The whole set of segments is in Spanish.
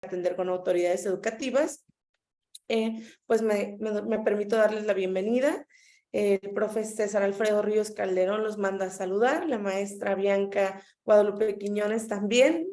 atender con autoridades educativas, pues me permito darles la bienvenida. El profe César Alfredo Ríos Calderón los manda a saludar, la maestra Bianca Guadalupe Quiñones también.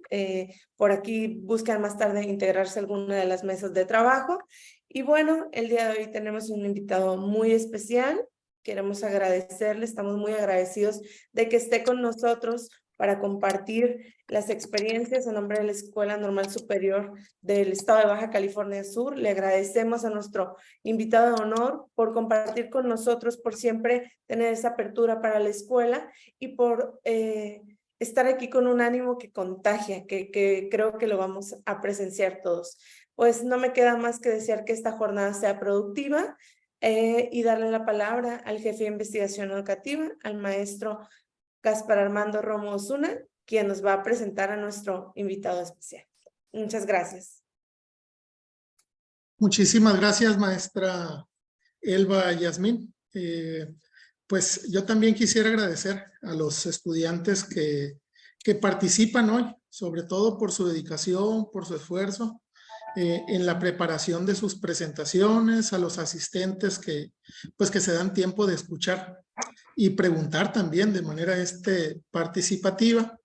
Por aquí buscan más tarde integrarse a alguna de las mesas de trabajo. Y bueno, el día de hoy tenemos un invitado muy especial. Queremos agradecerle, estamos muy agradecidos de que esté con nosotros para compartir las experiencias en nombre de la Escuela Normal Superior del Estado de Baja California Sur. Le agradecemos a nuestro invitado de honor por compartir con nosotros, por siempre tener esa apertura para la escuela y por estar aquí con un ánimo que contagia, que creo que lo vamos a presenciar todos. Pues no me queda más que desear que esta jornada sea productiva y darle la palabra al jefe de investigación educativa, al maestro Gaspar Armando Romo Osuna, quien nos va a presentar a nuestro invitado especial. Muchas gracias. Muchísimas gracias, maestra Elba Yasmín. Pues yo también quisiera agradecer a los estudiantes que participan hoy, sobre todo por su dedicación, por su esfuerzo en la preparación de sus presentaciones, a los asistentes que se dan tiempo de escuchar y preguntar también de manera participativa.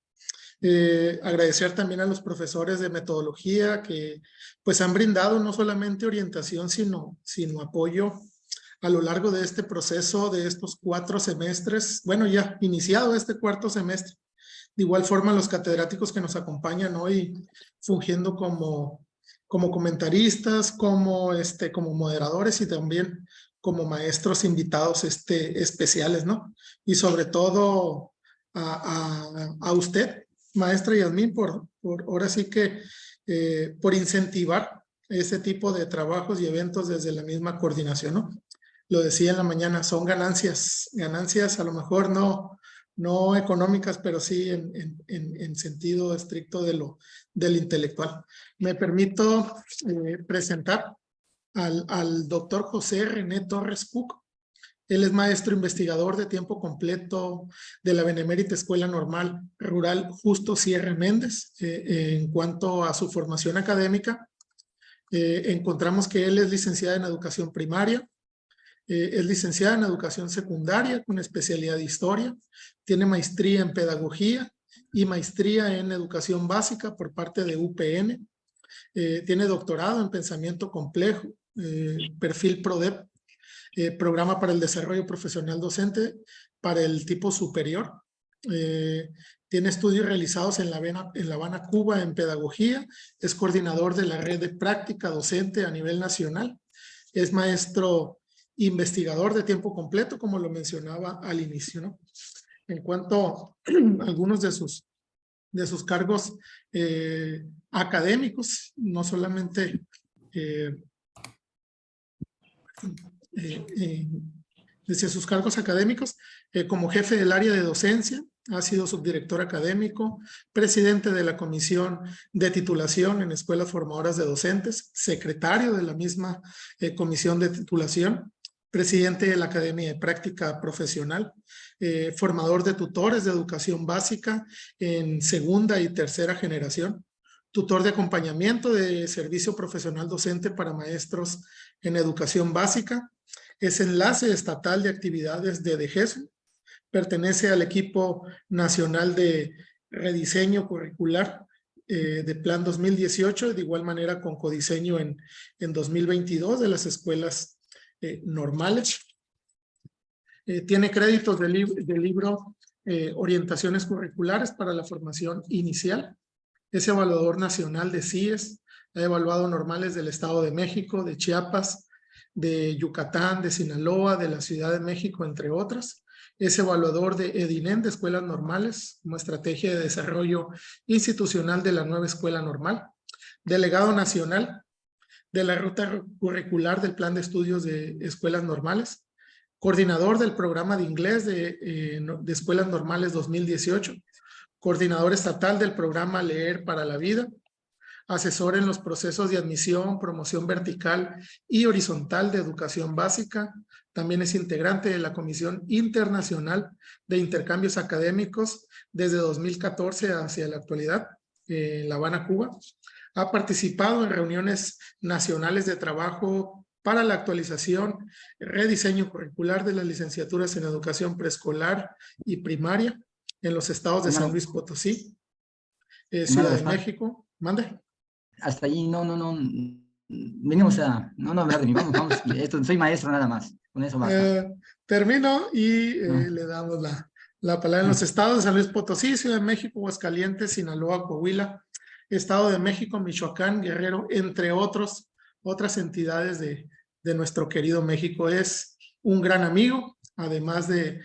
Agradecer también a los profesores de metodología que pues han brindado no solamente orientación sino apoyo a lo largo de este proceso de estos 4 semestres, bueno, ya iniciado este 4º semestre. De igual forma los catedráticos que nos acompañan hoy fungiendo como comentaristas, como moderadores y también como maestros invitados especiales, ¿no? Y sobre todo a usted, maestra Yasmín, por ahora sí que por incentivar ese tipo de trabajos y eventos desde la misma coordinación, ¿no? Lo decía en la mañana, son ganancias a lo mejor no económicas, pero sí en sentido estricto del intelectual. Me permito presentar al doctor José René Torres Cook. Él es maestro investigador de tiempo completo de la Benemérita Escuela Normal Rural Justo Sierra Méndez. En cuanto a su formación académica, encontramos que él es licenciado en educación primaria, es licenciada en educación secundaria con especialidad de historia, tiene maestría en pedagogía y maestría en educación básica por parte de UPN, tiene doctorado en pensamiento complejo, perfil PRODEP, programa para el desarrollo profesional docente para el tipo superior. Tiene estudios realizados en La Habana, Cuba en pedagogía, es coordinador de la red de práctica docente a nivel nacional, es maestro investigador de tiempo completo, como lo mencionaba al inicio, ¿no? En cuanto a algunos de sus cargos académicos, no solamente desde sus cargos académicos, como jefe del área de docencia, ha sido subdirector académico, presidente de la comisión de titulación en escuelas formadoras de docentes, secretario de la misma comisión de titulación, presidente de la Academia de Práctica Profesional, formador de tutores de educación básica en segunda y tercera generación, tutor de acompañamiento de servicio profesional docente para maestros en educación básica, es enlace estatal de actividades de DGESO, pertenece al equipo nacional de rediseño curricular de Plan 2018, de igual manera con codiseño en 2022 de las escuelas normales. Tiene créditos del libro Orientaciones Curriculares para la Formación Inicial. Es evaluador nacional de CIES, ha evaluado normales del Estado de México, de Chiapas, de Yucatán, de Sinaloa, de la Ciudad de México, entre otras. Es evaluador de EDINEN, de escuelas normales, como estrategia de desarrollo institucional de la nueva escuela normal. Delegado nacional de la ruta curricular del plan de estudios de escuelas normales. Coordinador del programa de inglés de escuelas normales 2018. Coordinador estatal del programa Leer para la Vida. Asesor en los procesos de admisión, promoción vertical y horizontal de educación básica. También es integrante de la Comisión Internacional de Intercambios Académicos desde 2014 hacia la actualidad en La Habana, Cuba. Ha participado en reuniones nacionales de trabajo para la actualización, rediseño curricular de las licenciaturas en educación preescolar y primaria en los estados de San Hermano, Luis Potosí, hermano Ciudad de Gaspar, México. ¿Mande? hasta allí no. Venimos a, no hablar de mí, vamos, esto, soy maestro nada más, con eso basta. Termino y No, le damos la palabra. En los estados de San Luis Potosí, Ciudad de México, Aguascalientes, Sinaloa, Coahuila, Estado de México, Michoacán, Guerrero, entre otras entidades de nuestro querido México. Es un gran amigo, además de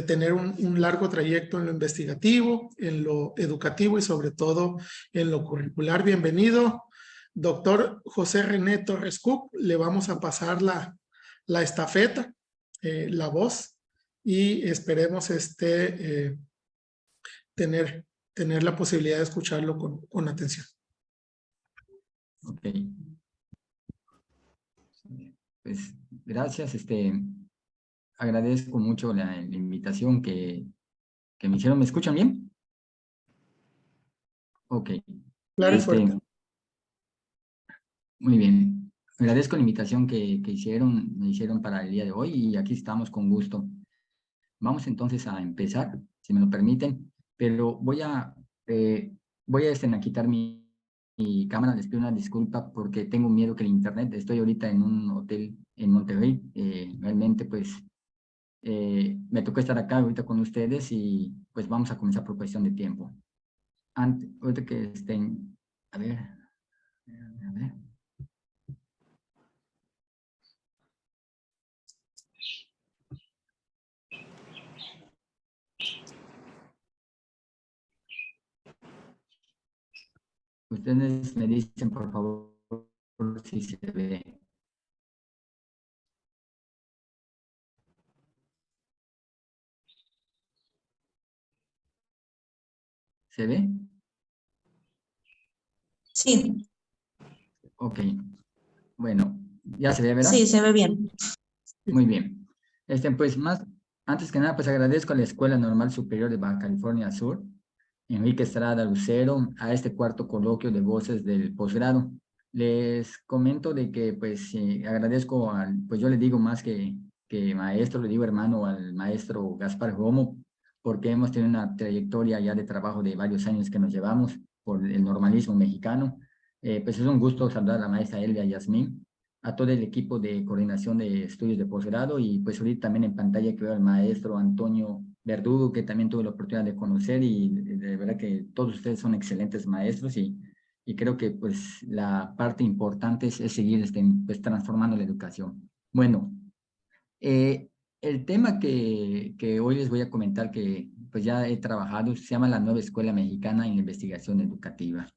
tener un largo trayecto en lo investigativo, en lo educativo y sobre todo en lo curricular. Bienvenido, doctor José René Torres Cook. Le vamos a pasar la estafeta, la voz, y esperemos tener la posibilidad de escucharlo con atención. ok. Pues gracias, agradezco mucho la invitación que me hicieron. ¿Me escuchan bien? Ok. Claro y fuerte. Muy bien. Agradezco la invitación que me hicieron para el día de hoy y aquí estamos con gusto. Vamos entonces a empezar, si me lo permiten, pero voy a quitar mi cámara. Les pido una disculpa porque tengo miedo que el internet, estoy ahorita en un hotel en Monterrey, realmente pues me tocó estar acá ahorita con ustedes y pues vamos a comenzar por cuestión de tiempo. Ahorita que estén, a ver. Ustedes me dicen, por favor, si se ve. ¿Se ve? Sí. Ok. Bueno, ya se ve, ¿verdad? Sí, se ve bien. Muy bien. Pues antes que nada, pues agradezco a la Escuela Normal Superior de Baja California Sur, Enrique Estrada Lucero, a este cuarto coloquio de voces del posgrado. Les comento de que, pues, agradezco pues yo le digo más que maestro, le digo hermano al maestro Gaspar Romo, porque hemos tenido una trayectoria ya de trabajo de varios años que nos llevamos por el normalismo mexicano. Pues es un gusto saludar a la maestra Elvia Yasmín, a todo el equipo de coordinación de estudios de posgrado y pues ahorita también en pantalla que veo al maestro Antonio Verdugo, que también tuve la oportunidad de conocer y de verdad que todos ustedes son excelentes maestros y creo que pues la parte importante es seguir pues, transformando la educación. Bueno, el tema que hoy les voy a comentar que pues ya he trabajado se llama la nueva Escuela Mexicana en Investigación Educativa.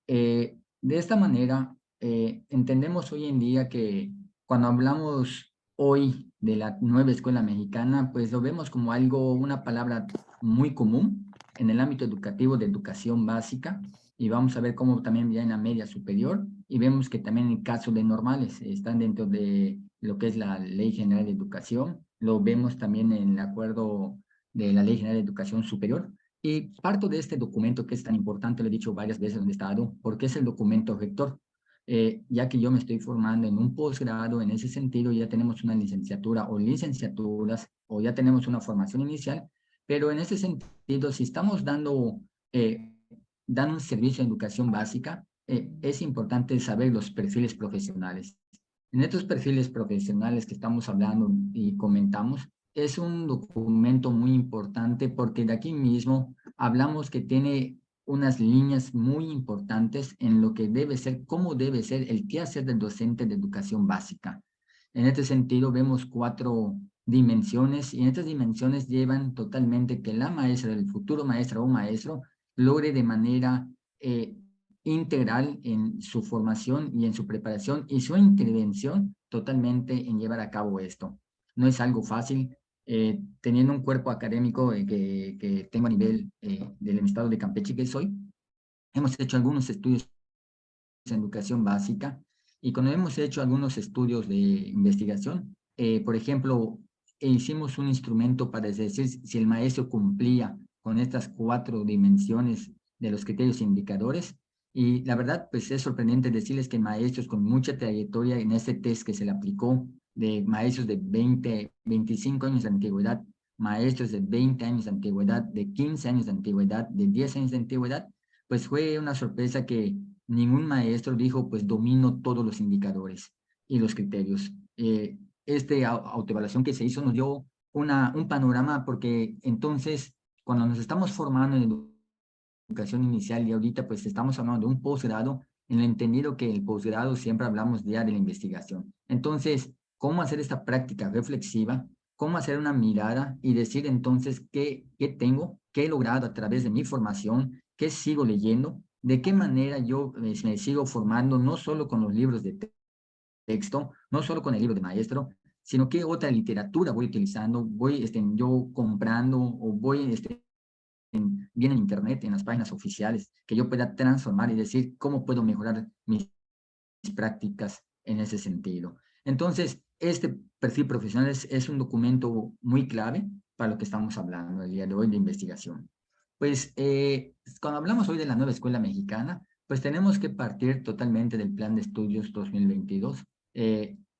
De esta manera, entendemos hoy en día que cuando hablamos hoy de la nueva escuela mexicana, pues lo vemos como algo, una palabra muy común en el ámbito educativo de educación básica y vamos a ver cómo también ya en la media superior y vemos que también en caso de normales están dentro de lo que es la Ley General de Educación, lo vemos también en el acuerdo de la Ley General de Educación Superior. Y parto de este documento que es tan importante, lo he dicho varias veces en el Estado, porque es el documento rector. Ya que yo me estoy formando en un posgrado, en ese sentido ya tenemos una licenciatura o licenciaturas, o ya tenemos una formación inicial, pero en ese sentido, si estamos dando un servicio de educación básica, es importante saber los perfiles profesionales. En estos perfiles profesionales que estamos hablando y comentamos, es un documento muy importante porque de aquí mismo hablamos que tiene unas líneas muy importantes en lo que debe ser, cómo debe ser el quehacer del docente de educación básica. En este sentido, vemos 4 dimensiones y en estas dimensiones llevan totalmente que la maestra, el futuro maestra o maestro, logre de manera integral en su formación y en su preparación y su intervención totalmente en llevar a cabo esto. No es algo fácil, teniendo un cuerpo académico que tengo a nivel del estado de Campeche que soy, hemos hecho algunos estudios en educación básica y cuando hemos hecho algunos estudios de investigación, por ejemplo, hicimos un instrumento para decir si el maestro cumplía con estas 4 dimensiones de los criterios indicadores Y la verdad, pues es sorprendente decirles que maestros con mucha trayectoria en este test que se le aplicó, de maestros de 20, 25 años de antigüedad, maestros de 20 años de antigüedad, de 15 años de antigüedad, de 10 años de antigüedad, pues fue una sorpresa que ningún maestro dijo, pues domino todos los indicadores y los criterios. Autoevaluación que se hizo nos dio un panorama, porque entonces, cuando nos estamos formando en educación inicial y ahorita pues estamos hablando de un posgrado, en el entendido que el posgrado siempre hablamos ya de la investigación. Entonces, ¿cómo hacer esta práctica reflexiva? ¿Cómo hacer una mirada y decir entonces qué tengo, qué he logrado a través de mi formación, qué sigo leyendo, de qué manera yo me sigo formando, no solo con los libros de texto, no solo con el libro de maestro, sino qué otra literatura voy utilizando, voy yo comprando o voy bien en internet, en las páginas oficiales, que yo pueda transformar y decir cómo puedo mejorar mis prácticas en ese sentido. Entonces, este perfil profesional es un documento muy clave para lo que estamos hablando el día de hoy de investigación. Pues cuando hablamos hoy de la nueva escuela mexicana, pues tenemos que partir totalmente del plan de estudios 2022.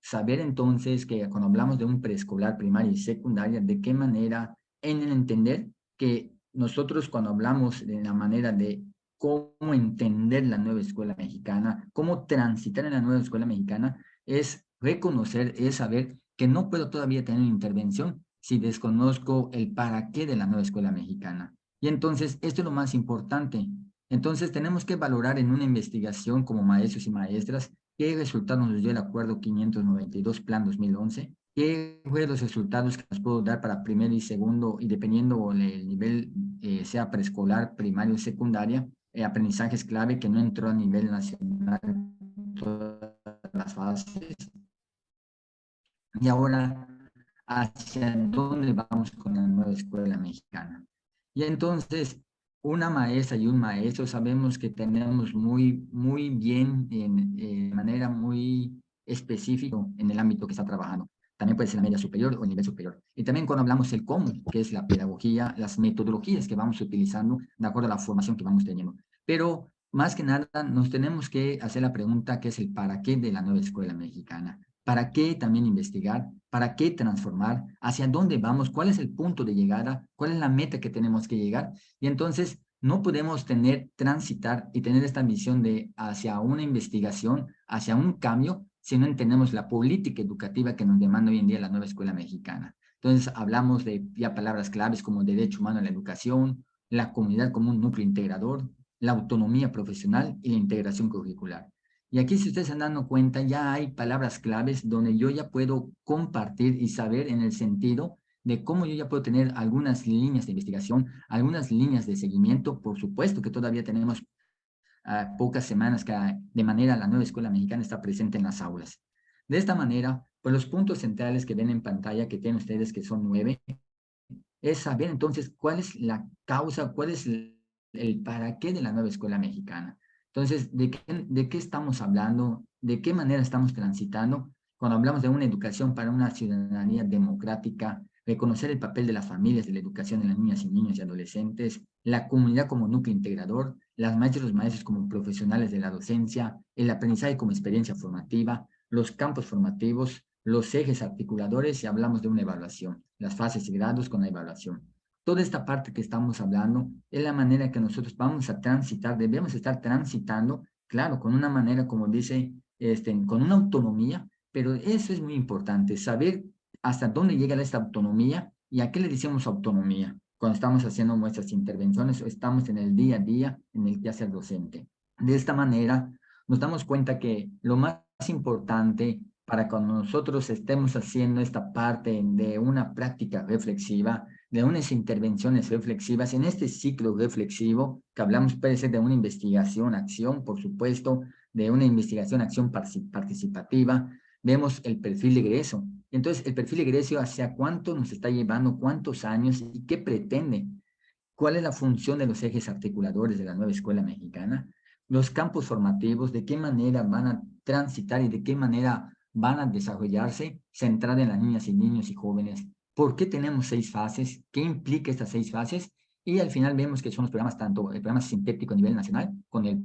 Saber entonces que cuando hablamos de un preescolar, primaria y secundaria, de qué manera, en el entender que nosotros cuando hablamos de la manera de cómo entender la nueva escuela mexicana, cómo transitar en la nueva escuela mexicana, es reconocer, es saber que no puedo todavía tener intervención si desconozco el para qué de la nueva escuela mexicana. Y entonces, esto es lo más importante. Entonces, tenemos que valorar en una investigación como maestros y maestras qué resultados nos dio el Acuerdo 592, Plan 2011, qué fueron los resultados que nos puedo dar para primero y segundo, y dependiendo el nivel, sea preescolar, primario o secundaria, aprendizajes clave que no entró a nivel nacional todas las fases. Y ahora, ¿hacia dónde vamos con la nueva escuela mexicana? Y entonces, una maestra y un maestro sabemos que tenemos muy bien, de manera muy específica en el ámbito que está trabajando. También puede ser la media superior o el nivel superior. Y también cuando hablamos del cómo, que es la pedagogía, las metodologías que vamos utilizando de acuerdo a la formación que vamos teniendo. Pero más que nada nos tenemos que hacer la pregunta que es el para qué de la nueva escuela mexicana. ¿Para qué también investigar? ¿Para qué transformar? ¿Hacia dónde vamos? ¿Cuál es el punto de llegada? ¿Cuál es la meta que tenemos que llegar? Y entonces no podemos transitar y tener esta visión de hacia una investigación, hacia un cambio, si no entendemos la política educativa que nos demanda hoy en día la nueva escuela mexicana. Entonces hablamos de ya palabras claves como derecho humano a la educación, la comunidad como un núcleo integrador, la autonomía profesional y la integración curricular. Y aquí, si ustedes se han dado cuenta, ya hay palabras claves donde yo ya puedo compartir y saber en el sentido de cómo yo ya puedo tener algunas líneas de investigación, algunas líneas de seguimiento. Por supuesto que todavía tenemos pocas semanas que de manera la nueva escuela mexicana está presente en las aulas. De esta manera, pues los puntos centrales que ven en pantalla, que tienen ustedes, que son 9, es saber entonces cuál es la causa, cuál es el para qué de la nueva escuela mexicana. Entonces, ¿de qué estamos hablando? ¿De qué manera estamos transitando? Cuando hablamos de una educación para una ciudadanía democrática, reconocer el papel de las familias, de la educación de las niñas y niños y adolescentes, la comunidad como núcleo integrador, las maestras y los maestros como profesionales de la docencia, el aprendizaje como experiencia formativa, los campos formativos, los ejes articuladores, y hablamos de una evaluación, las fases y grados con la evaluación. Toda esta parte que estamos hablando es la manera que nosotros vamos a transitar, debemos estar transitando, claro, con una manera, como dice, con una autonomía, pero eso es muy importante, saber hasta dónde llega esta autonomía y a qué le decimos autonomía cuando estamos haciendo nuestras intervenciones o estamos en el día a día en el que hace el docente. De esta manera, nos damos cuenta que lo más importante para cuando nosotros estemos haciendo esta parte de una práctica reflexiva, de unas intervenciones reflexivas, en este ciclo reflexivo que hablamos, puede ser de una investigación, acción, por supuesto, de una investigación, acción participativa, vemos el perfil de egreso. Entonces, el perfil de egreso, ¿hacia cuánto nos está llevando, cuántos años y qué pretende? ¿Cuál es la función de los ejes articuladores de la nueva escuela mexicana? Los campos formativos, ¿de qué manera van a transitar y de qué manera van a desarrollarse centrada en las niñas y niños y jóvenes? ¿Por qué tenemos 6 fases? ¿Qué implica estas 6 fases? Y al final vemos que son los programas, tanto el programa sintético a nivel nacional, con el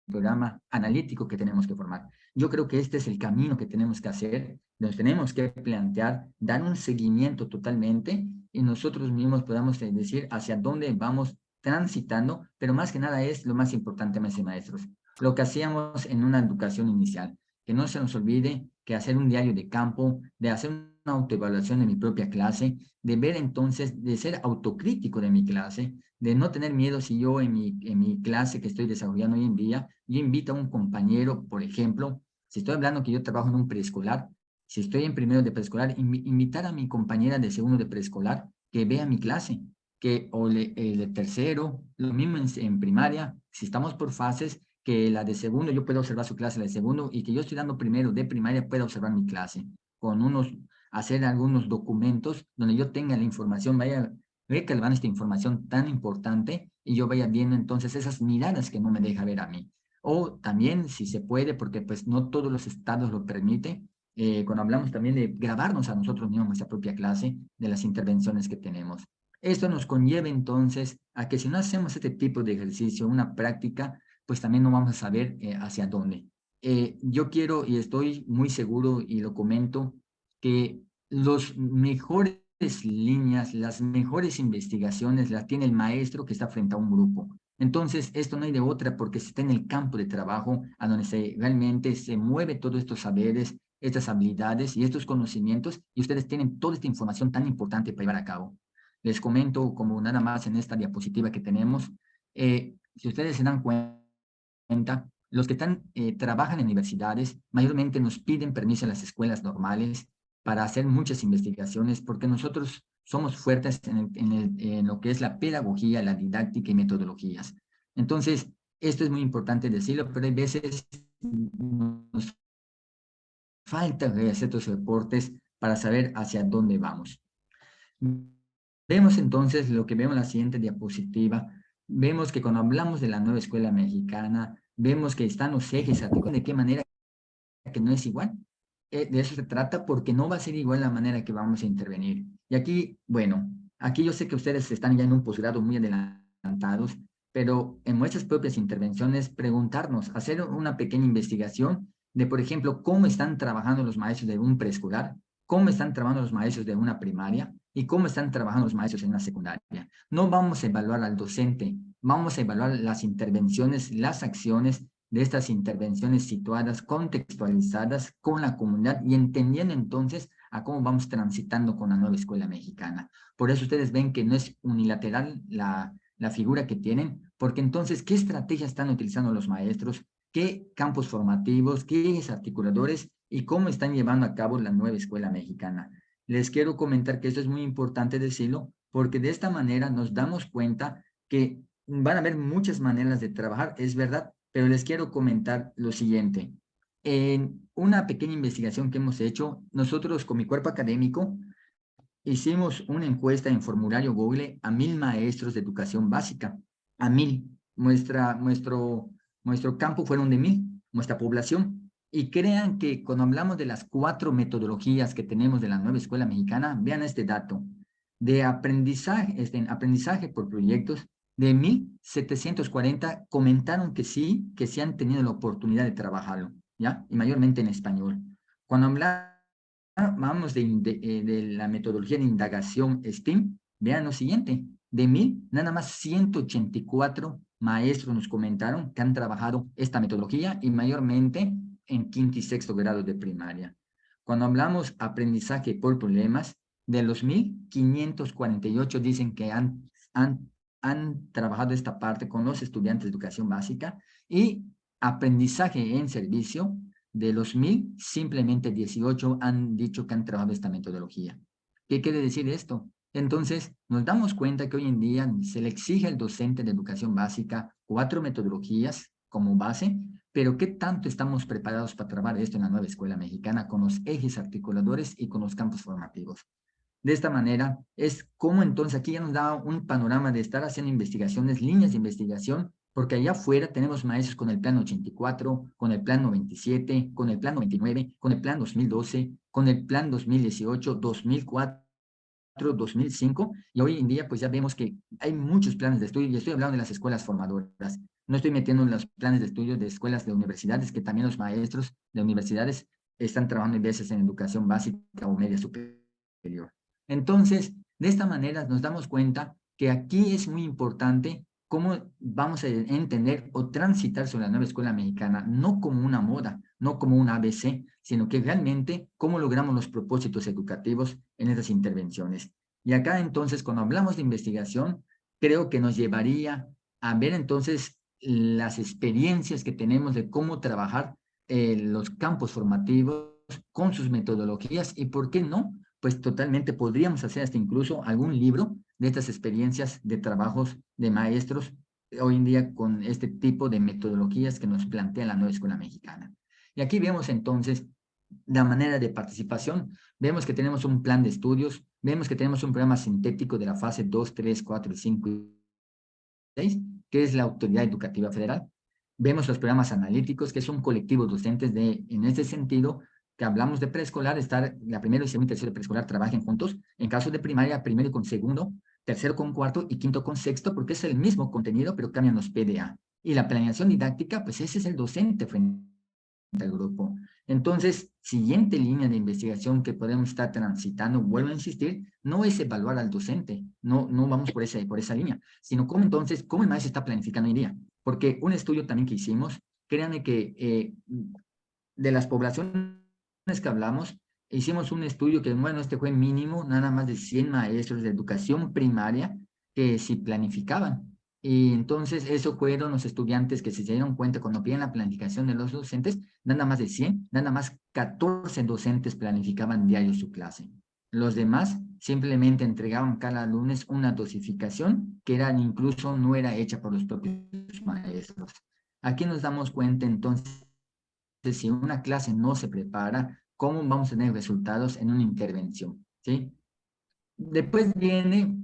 programa analítico que tenemos que formar. Yo creo que este es el camino que tenemos que hacer, nos tenemos que plantear, dar un seguimiento totalmente y nosotros mismos podamos decir hacia dónde vamos transitando, pero más que nada es lo más importante, maestros, lo que hacíamos en una educación inicial, que no se nos olvide que hacer un diario de campo, de hacer una autoevaluación de mi propia clase, de ver entonces, de ser autocrítico de mi clase, de no tener miedo si yo en mi clase que estoy desarrollando hoy en día, yo invito a un compañero, por ejemplo, si estoy hablando que yo trabajo en un preescolar, si estoy en primero de preescolar, invitar a mi compañera de segundo de preescolar que vea mi clase, o de tercero, lo mismo en primaria, si estamos por fases, que la de segundo yo pueda observar su clase, la de segundo, y que yo estoy dando primero de primaria pueda observar mi clase, hacer algunos documentos donde yo tenga la información, vaya recalcando esta información tan importante y yo vaya viendo entonces esas miradas que no me deja ver a mí. O también, si se puede, porque pues no todos los estados lo permiten, cuando hablamos también de grabarnos a nosotros mismos nuestra propia clase, de las intervenciones que tenemos. Esto nos conlleva entonces a que si no hacemos este tipo de ejercicio, una práctica, pues también no vamos a saber hacia dónde. Yo quiero y estoy muy seguro y lo comento que los mejores líneas, las mejores investigaciones las tiene el maestro que está frente a un grupo. Entonces, esto no hay de otra porque se está en el campo de trabajo a donde realmente se mueve todos estos saberes, estas habilidades y estos conocimientos y ustedes tienen toda esta información tan importante para llevar a cabo. Les comento como nada más en esta diapositiva que tenemos, si ustedes se dan cuenta, los que trabajan en universidades mayormente nos piden permiso en las escuelas normales para hacer muchas investigaciones porque nosotros somos fuertes en lo que es la pedagogía, la didáctica y metodologías. Entonces, esto es muy importante decirlo, pero hay veces nos falta hacer estos reportes para saber hacia dónde vamos. Vemos entonces lo que vemos en la siguiente diapositiva. Vemos que cuando hablamos de la nueva escuela mexicana, vemos que están los ejes articulados. ¿De qué manera que no es igual? De eso se trata porque no va a ser igual la manera que vamos a intervenir. Y aquí, bueno, aquí yo sé que ustedes están ya en un posgrado muy adelantados, pero en nuestras propias intervenciones preguntarnos, hacer una pequeña investigación de, por ejemplo, cómo están trabajando los maestros de un preescolar, cómo están trabajando los maestros de una primaria y cómo están trabajando los maestros en una secundaria. No vamos a evaluar al docente, vamos a evaluar las intervenciones, las acciones de estas intervenciones situadas, contextualizadas con la comunidad y entendiendo entonces a cómo vamos transitando con la nueva escuela mexicana. Por eso ustedes ven que no es unilateral la figura que tienen, porque entonces, ¿qué estrategias están utilizando los maestros? ¿Qué campos formativos? ¿Qué ejes articuladores? ¿Y cómo están llevando a cabo la nueva escuela mexicana? Les quiero comentar que esto es muy importante decirlo, porque de esta manera nos damos cuenta que van a haber muchas maneras de trabajar, es verdad, pero les quiero comentar lo siguiente. En una pequeña investigación que hemos hecho, nosotros con mi cuerpo académico hicimos una encuesta en formulario Google a 1000 maestros de educación básica, a 1000. Nuestro campo fueron de 1000, nuestra población. Y crean que cuando hablamos de las 4 metodologías que tenemos de la nueva escuela mexicana, vean este dato, de aprendizaje por proyectos, de 1740 comentaron que sí han tenido la oportunidad de trabajarlo, ¿ya? Y mayormente en español. Cuando hablamos de la metodología de indagación STEAM, vean lo siguiente, de 1000, nada más 184 maestros nos comentaron que han trabajado esta metodología y mayormente en quinto y sexto grado de primaria. Cuando hablamos aprendizaje por problemas, de los 1548 dicen que han trabajado esta parte con los estudiantes de educación básica y aprendizaje en servicio, de los 1000, simplemente 18 han dicho que han trabajado esta metodología. ¿Qué quiere decir esto? Entonces, nos damos cuenta que hoy en día se le exige al docente de educación básica 4 metodologías como base, pero ¿qué tanto estamos preparados para trabajar esto en la nueva escuela mexicana con los ejes articuladores y con los campos formativos? De esta manera, es como entonces aquí ya nos da un panorama de estar haciendo investigaciones, líneas de investigación, porque allá afuera tenemos maestros con el plan 84, con el plan 97, con el plan 99, con el plan 2012, con el plan 2018, 2004, 2005, y hoy en día pues ya vemos que hay muchos planes de estudio, y estoy hablando de las escuelas formadoras. No estoy metiendo en los planes de estudio de escuelas de universidades, que también los maestros de universidades están trabajando en veces en educación básica o media superior. Entonces, de esta manera nos damos cuenta que aquí es muy importante cómo vamos a entender o transitar sobre la nueva escuela mexicana, no como una moda, no como un ABC, sino que realmente cómo logramos los propósitos educativos en estas intervenciones. Y acá entonces, cuando hablamos de investigación, creo que nos llevaría a ver entonces las experiencias que tenemos de cómo trabajar los campos formativos con sus metodologías y, ¿por qué no? Pues totalmente podríamos hacer hasta incluso algún libro de estas experiencias de trabajos de maestros hoy en día con este tipo de metodologías que nos plantea la nueva escuela mexicana. Y aquí vemos entonces la manera de participación. Vemos que tenemos un plan de estudios, vemos que tenemos un programa sintético de la fase 2, 3, 4, 5 y 6, que es la Autoridad Educativa Federal. Vemos los programas analíticos, que es un colectivo de docentes en este sentido, que hablamos de preescolar, estar la primero y segundo y tercero de preescolar trabajen juntos. En caso de primaria, primero con segundo, tercero con cuarto y quinto con sexto, porque es el mismo contenido, pero cambian los PDA. Y la planeación didáctica, pues ese es el docente frente al grupo. Entonces, siguiente línea de investigación que podemos estar transitando, vuelvo a insistir, no es evaluar al docente, no vamos por esa línea, sino cómo entonces, cómo el maestro está planificando hoy día. Porque un estudio también que hicimos, créanme que de las poblaciones que hablamos, hicimos un estudio que, bueno, este fue mínimo, nada más de 100 maestros de educación primaria que sí planificaban. Y entonces eso fueron los estudiantes que se dieron cuenta cuando piden la planificación de los docentes, nada más de 100, nada más 14 docentes planificaban diario su clase. Los demás simplemente entregaban cada lunes una dosificación que incluso no era hecha por los propios maestros. Aquí nos damos cuenta entonces, si una clase no se prepara, ¿cómo vamos a tener resultados en una intervención? ¿Sí? Después viene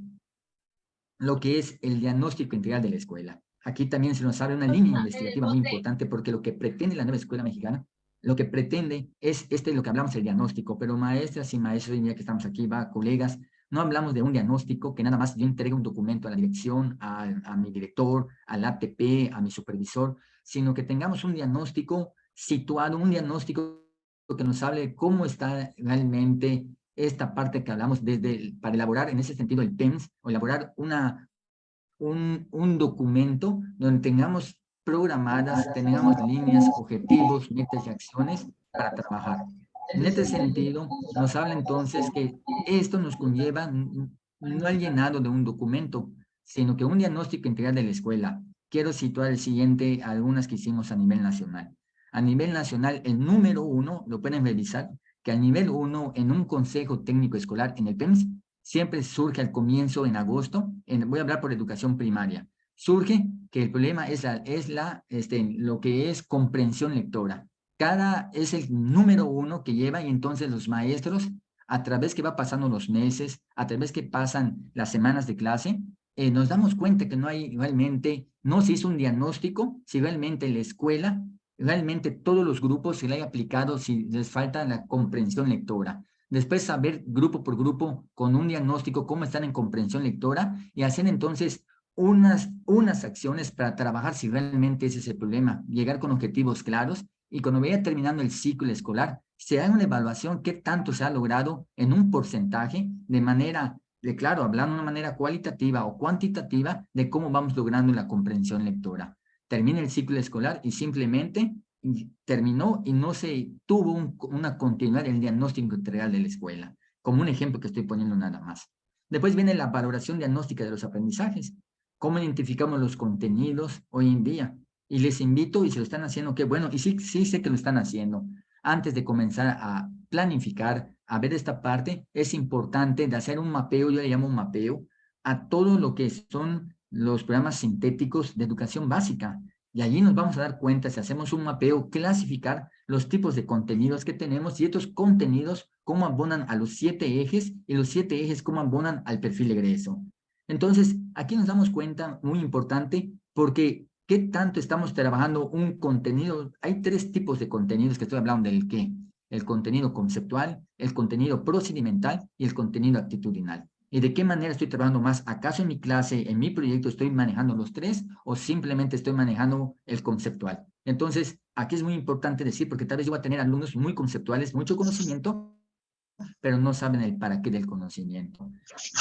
lo que es el diagnóstico integral de la escuela. Aquí también se nos abre una línea investigativa muy importante, porque lo que pretende la nueva escuela mexicana, lo que pretende es lo que hablamos, el diagnóstico, pero maestras y maestros, hoy en día que estamos aquí, colegas, no hablamos de un diagnóstico que nada más yo entregue un documento a la dirección, a mi director, al ATP, a mi supervisor, sino que tengamos un diagnóstico situado, un diagnóstico que nos hable de cómo está realmente esta parte que hablamos para elaborar en ese sentido el PEMS, o elaborar un documento donde tengamos programadas, tengamos líneas, objetivos, metas y acciones para trabajar. En este sentido, nos habla entonces que esto nos conlleva no al llenado de un documento, sino que un diagnóstico integral de la escuela. Quiero situar el siguiente, algunas que hicimos a nivel nacional. A nivel nacional, el número 1, lo pueden revisar, que al nivel 1, en un consejo técnico escolar, en el PEMS, siempre surge al comienzo, en agosto, voy a hablar por educación primaria, surge que el problema es lo que es comprensión lectora. Es el número 1 que lleva, y entonces los maestros, a través que va pasando los meses, a través que pasan las semanas de clase, nos damos cuenta que no se hizo un diagnóstico, si realmente la escuela, realmente todos los grupos se le haya aplicado, si les falta la comprensión lectora. Después saber grupo por grupo con un diagnóstico cómo están en comprensión lectora, y hacer entonces unas acciones para trabajar si realmente ese es el problema, llegar con objetivos claros, y cuando vaya terminando el ciclo escolar, se haga una evaluación qué tanto se ha logrado en un porcentaje, de manera, claro, hablando de una manera cualitativa o cuantitativa, de cómo vamos logrando la comprensión lectora. Termina el ciclo escolar y simplemente terminó, y no se tuvo una continuidad en el diagnóstico integral de la escuela, como un ejemplo que estoy poniendo nada más. Después viene la valoración diagnóstica de los aprendizajes. ¿Cómo identificamos los contenidos hoy en día? Y les invito, y se lo están haciendo, qué bueno, y sí sé que lo están haciendo. Antes de comenzar a planificar, a ver esta parte, es importante de hacer un mapeo, yo le llamo un mapeo, a todo lo que son los programas sintéticos de educación básica. Y allí nos vamos a dar cuenta, si hacemos un mapeo, clasificar los tipos de contenidos que tenemos, y estos contenidos cómo abonan a los 7 ejes, y los 7 ejes cómo abonan al perfil egreso. Entonces, aquí nos damos cuenta, muy importante, porque ¿qué tanto estamos trabajando un contenido? Hay 3 tipos de contenidos que estoy hablando del qué. El contenido conceptual, el contenido procedimental y el contenido actitudinal. y de qué manera estoy trabajando más. ¿Acaso en mi clase, en mi proyecto, estoy manejando los tres o simplemente estoy manejando el conceptual? Entonces, aquí es muy importante decir, porque tal vez yo voy a tener alumnos muy conceptuales, mucho conocimiento, pero no saben el para qué del conocimiento.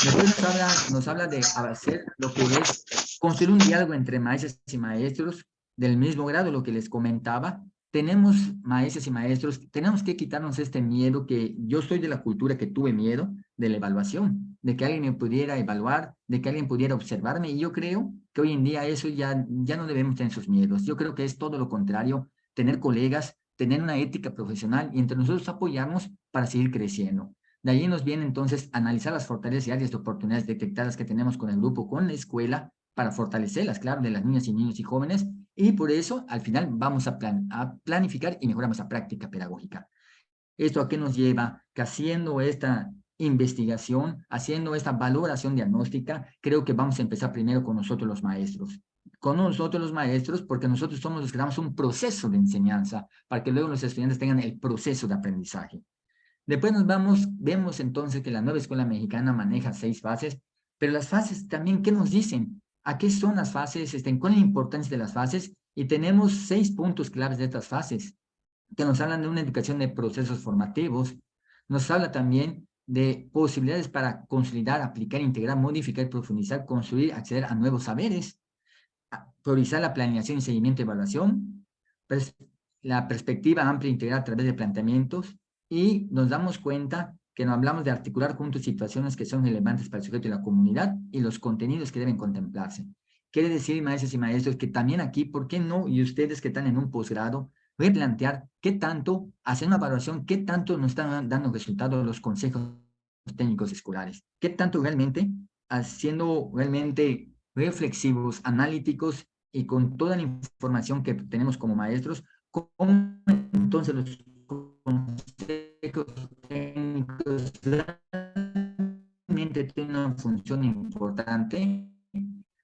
Después nos habla de hacer lo que es construir un diálogo entre maestras y maestros del mismo grado, lo que les comentaba. Tenemos maestros y maestros, tenemos que quitarnos este miedo, que yo soy de la cultura que tuve miedo de la evaluación, de que alguien me pudiera evaluar, de que alguien pudiera observarme, y yo creo que hoy en día eso ya no debemos tener esos miedos. Yo creo que es todo lo contrario, tener colegas, tener una ética profesional y entre nosotros apoyarnos para seguir creciendo. De ahí nos viene entonces analizar las fortalezas y áreas de oportunidades detectadas que tenemos con el grupo, con la escuela, para fortalecerlas, claro, de las niñas y niños y jóvenes, y por eso al final vamos a planificar y mejorar nuestra práctica pedagógica. ¿Esto a qué nos lleva? Que haciendo esta investigación, haciendo esta valoración diagnóstica, creo que vamos a empezar primero con nosotros los maestros. Con nosotros los maestros, porque nosotros somos los que damos un proceso de enseñanza, para que luego los estudiantes tengan el proceso de aprendizaje. Después vemos entonces que la nueva escuela mexicana maneja 6 fases, pero las fases también, ¿qué nos dicen? ¿A qué son las fases? ¿Cuál es la importancia de las fases? Y tenemos 6 puntos claves de estas fases, que nos hablan de una educación de procesos formativos, nos habla también de posibilidades para consolidar, aplicar, integrar, modificar, profundizar, construir, acceder a nuevos saberes, priorizar la planeación y seguimiento y evaluación, la perspectiva amplia e integral a través de planteamientos, y nos damos cuenta que nos hablamos de articular juntos situaciones que son relevantes para el sujeto y la comunidad y los contenidos que deben contemplarse. Quiere decir, maestros y maestros, que también aquí, ¿por qué no? Y ustedes que están en un posgrado, replantear qué tanto, hacer una evaluación, qué tanto nos están dando resultados los consejos técnicos escolares, qué tanto realmente, haciendo realmente reflexivos, analíticos y con toda la información que tenemos como maestros, cómo entonces los consejos técnicos realmente tienen una función importante,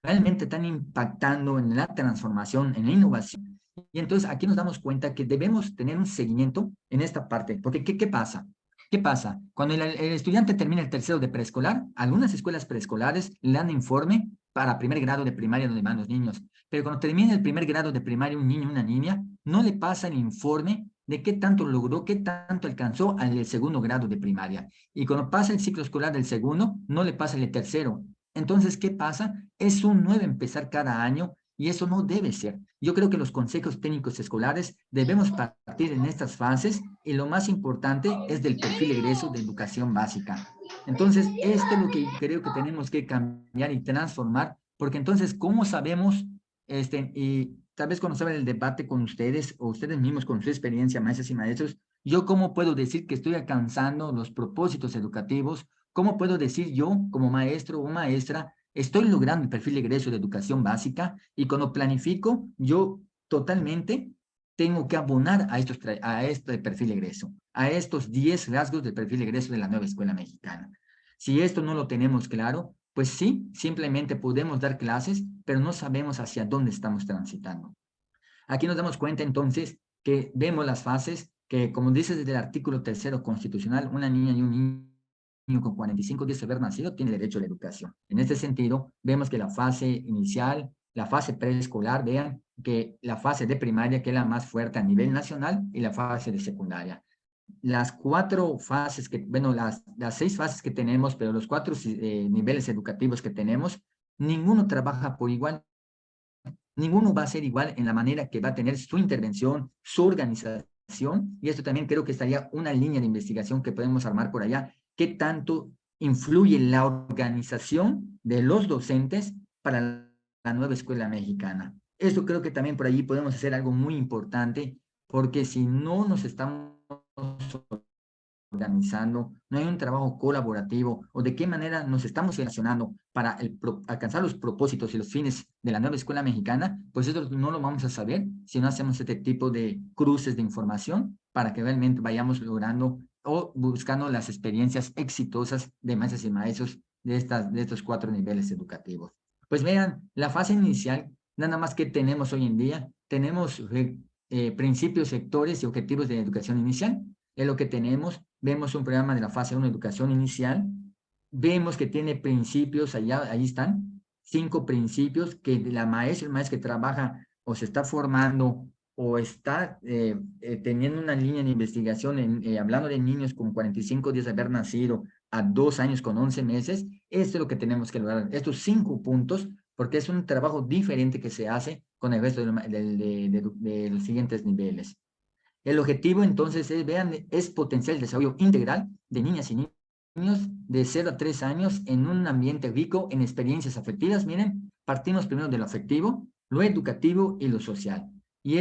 realmente están impactando en la transformación, en la innovación. Y entonces aquí nos damos cuenta que debemos tener un seguimiento en esta parte, porque ¿qué pasa? ¿Qué pasa? Cuando el estudiante termina el tercero de preescolar, algunas escuelas preescolares le dan informe para primer grado de primaria donde van los niños, pero cuando termina el primer grado de primaria un niño o una niña, no le pasa el informe de qué tanto logró, qué tanto alcanzó al segundo grado de primaria. Y cuando pasa el ciclo escolar del segundo, no le pasa el tercero. Entonces, ¿qué pasa? Es un nuevo empezar cada año y eso no debe ser. Yo creo que los consejos técnicos escolares debemos partir en estas fases y lo más importante es del perfil egreso de educación básica. Entonces, esto es lo que creo que tenemos que cambiar y transformar, porque entonces, ¿cómo sabemos? Y tal vez cuando saben el debate con ustedes o ustedes mismos con su experiencia, maestras y maestros, yo cómo puedo decir que estoy alcanzando los propósitos educativos. ¿Cómo puedo decir yo, como maestro o maestra, estoy logrando el perfil de egreso de educación básica? Y cuando planifico, yo totalmente tengo que abonar a este perfil de egreso, a estos 10 rasgos del perfil de egreso de la nueva escuela mexicana. Si esto no lo tenemos claro, pues sí, simplemente podemos dar clases, pero no sabemos hacia dónde estamos transitando. Aquí nos damos cuenta entonces que vemos las fases que, como dice desde el artículo 3º constitucional, una niña y un niño con 45 días de haber nacido tiene derecho a la educación. En este sentido, vemos que la fase inicial, la fase preescolar, vean que la fase de primaria, que es la más fuerte a nivel nacional, y la fase de secundaria. Las 4 fases bueno, las 6 fases que tenemos, pero los 4 niveles educativos que tenemos, ninguno trabaja por igual. Ninguno va a ser igual en la manera que va a tener su intervención, su organización, y esto también creo que estaría una línea de investigación que podemos armar por allá. ¿Qué tanto influye la organización de los docentes para la nueva escuela mexicana? Esto creo que también por allí podemos hacer algo muy importante, porque si no nos estamos organizando, no hay un trabajo colaborativo, o de qué manera nos estamos relacionando para alcanzar los propósitos y los fines de la nueva escuela mexicana, pues eso no lo vamos a saber si no hacemos este tipo de cruces de información para que realmente vayamos logrando o buscando las experiencias exitosas de maestras y maestros de estos 4 niveles educativos. Pues vean, la fase inicial, nada más que tenemos hoy en día, tenemos principios, sectores y objetivos de educación inicial. Es lo que tenemos. Vemos un programa de la fase 1, educación inicial, vemos que tiene principios, ahí están, 5 principios que la maestra, el maestro que trabaja o se está formando o está teniendo una línea de investigación, hablando de niños con 45 días de haber nacido a 2 años con 11 meses, esto es lo que tenemos que lograr, estos 5 puntos, porque es un trabajo diferente que se hace con el resto de los siguientes niveles. El objetivo, entonces, vean, es potenciar el desarrollo integral de niñas y niños de 0 a 3 años en un ambiente rico en experiencias afectivas. Miren, partimos primero de lo afectivo, lo educativo y lo social. Y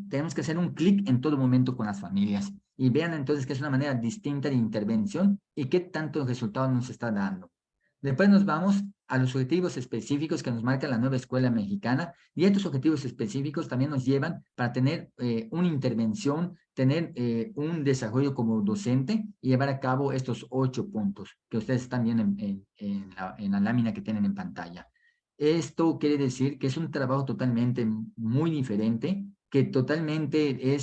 tenemos que hacer un clic en todo momento con las familias. Y vean entonces que es una manera distinta de intervención y qué tanto resultado nos está dando. Después nos vamos a los objetivos específicos que nos marca la nueva escuela mexicana, y estos objetivos específicos también nos llevan para tener una intervención, tener un desarrollo como docente y llevar a cabo estos 8 puntos que ustedes están viendo en la lámina que tienen en pantalla. Esto quiere decir que es un trabajo totalmente muy diferente, que totalmente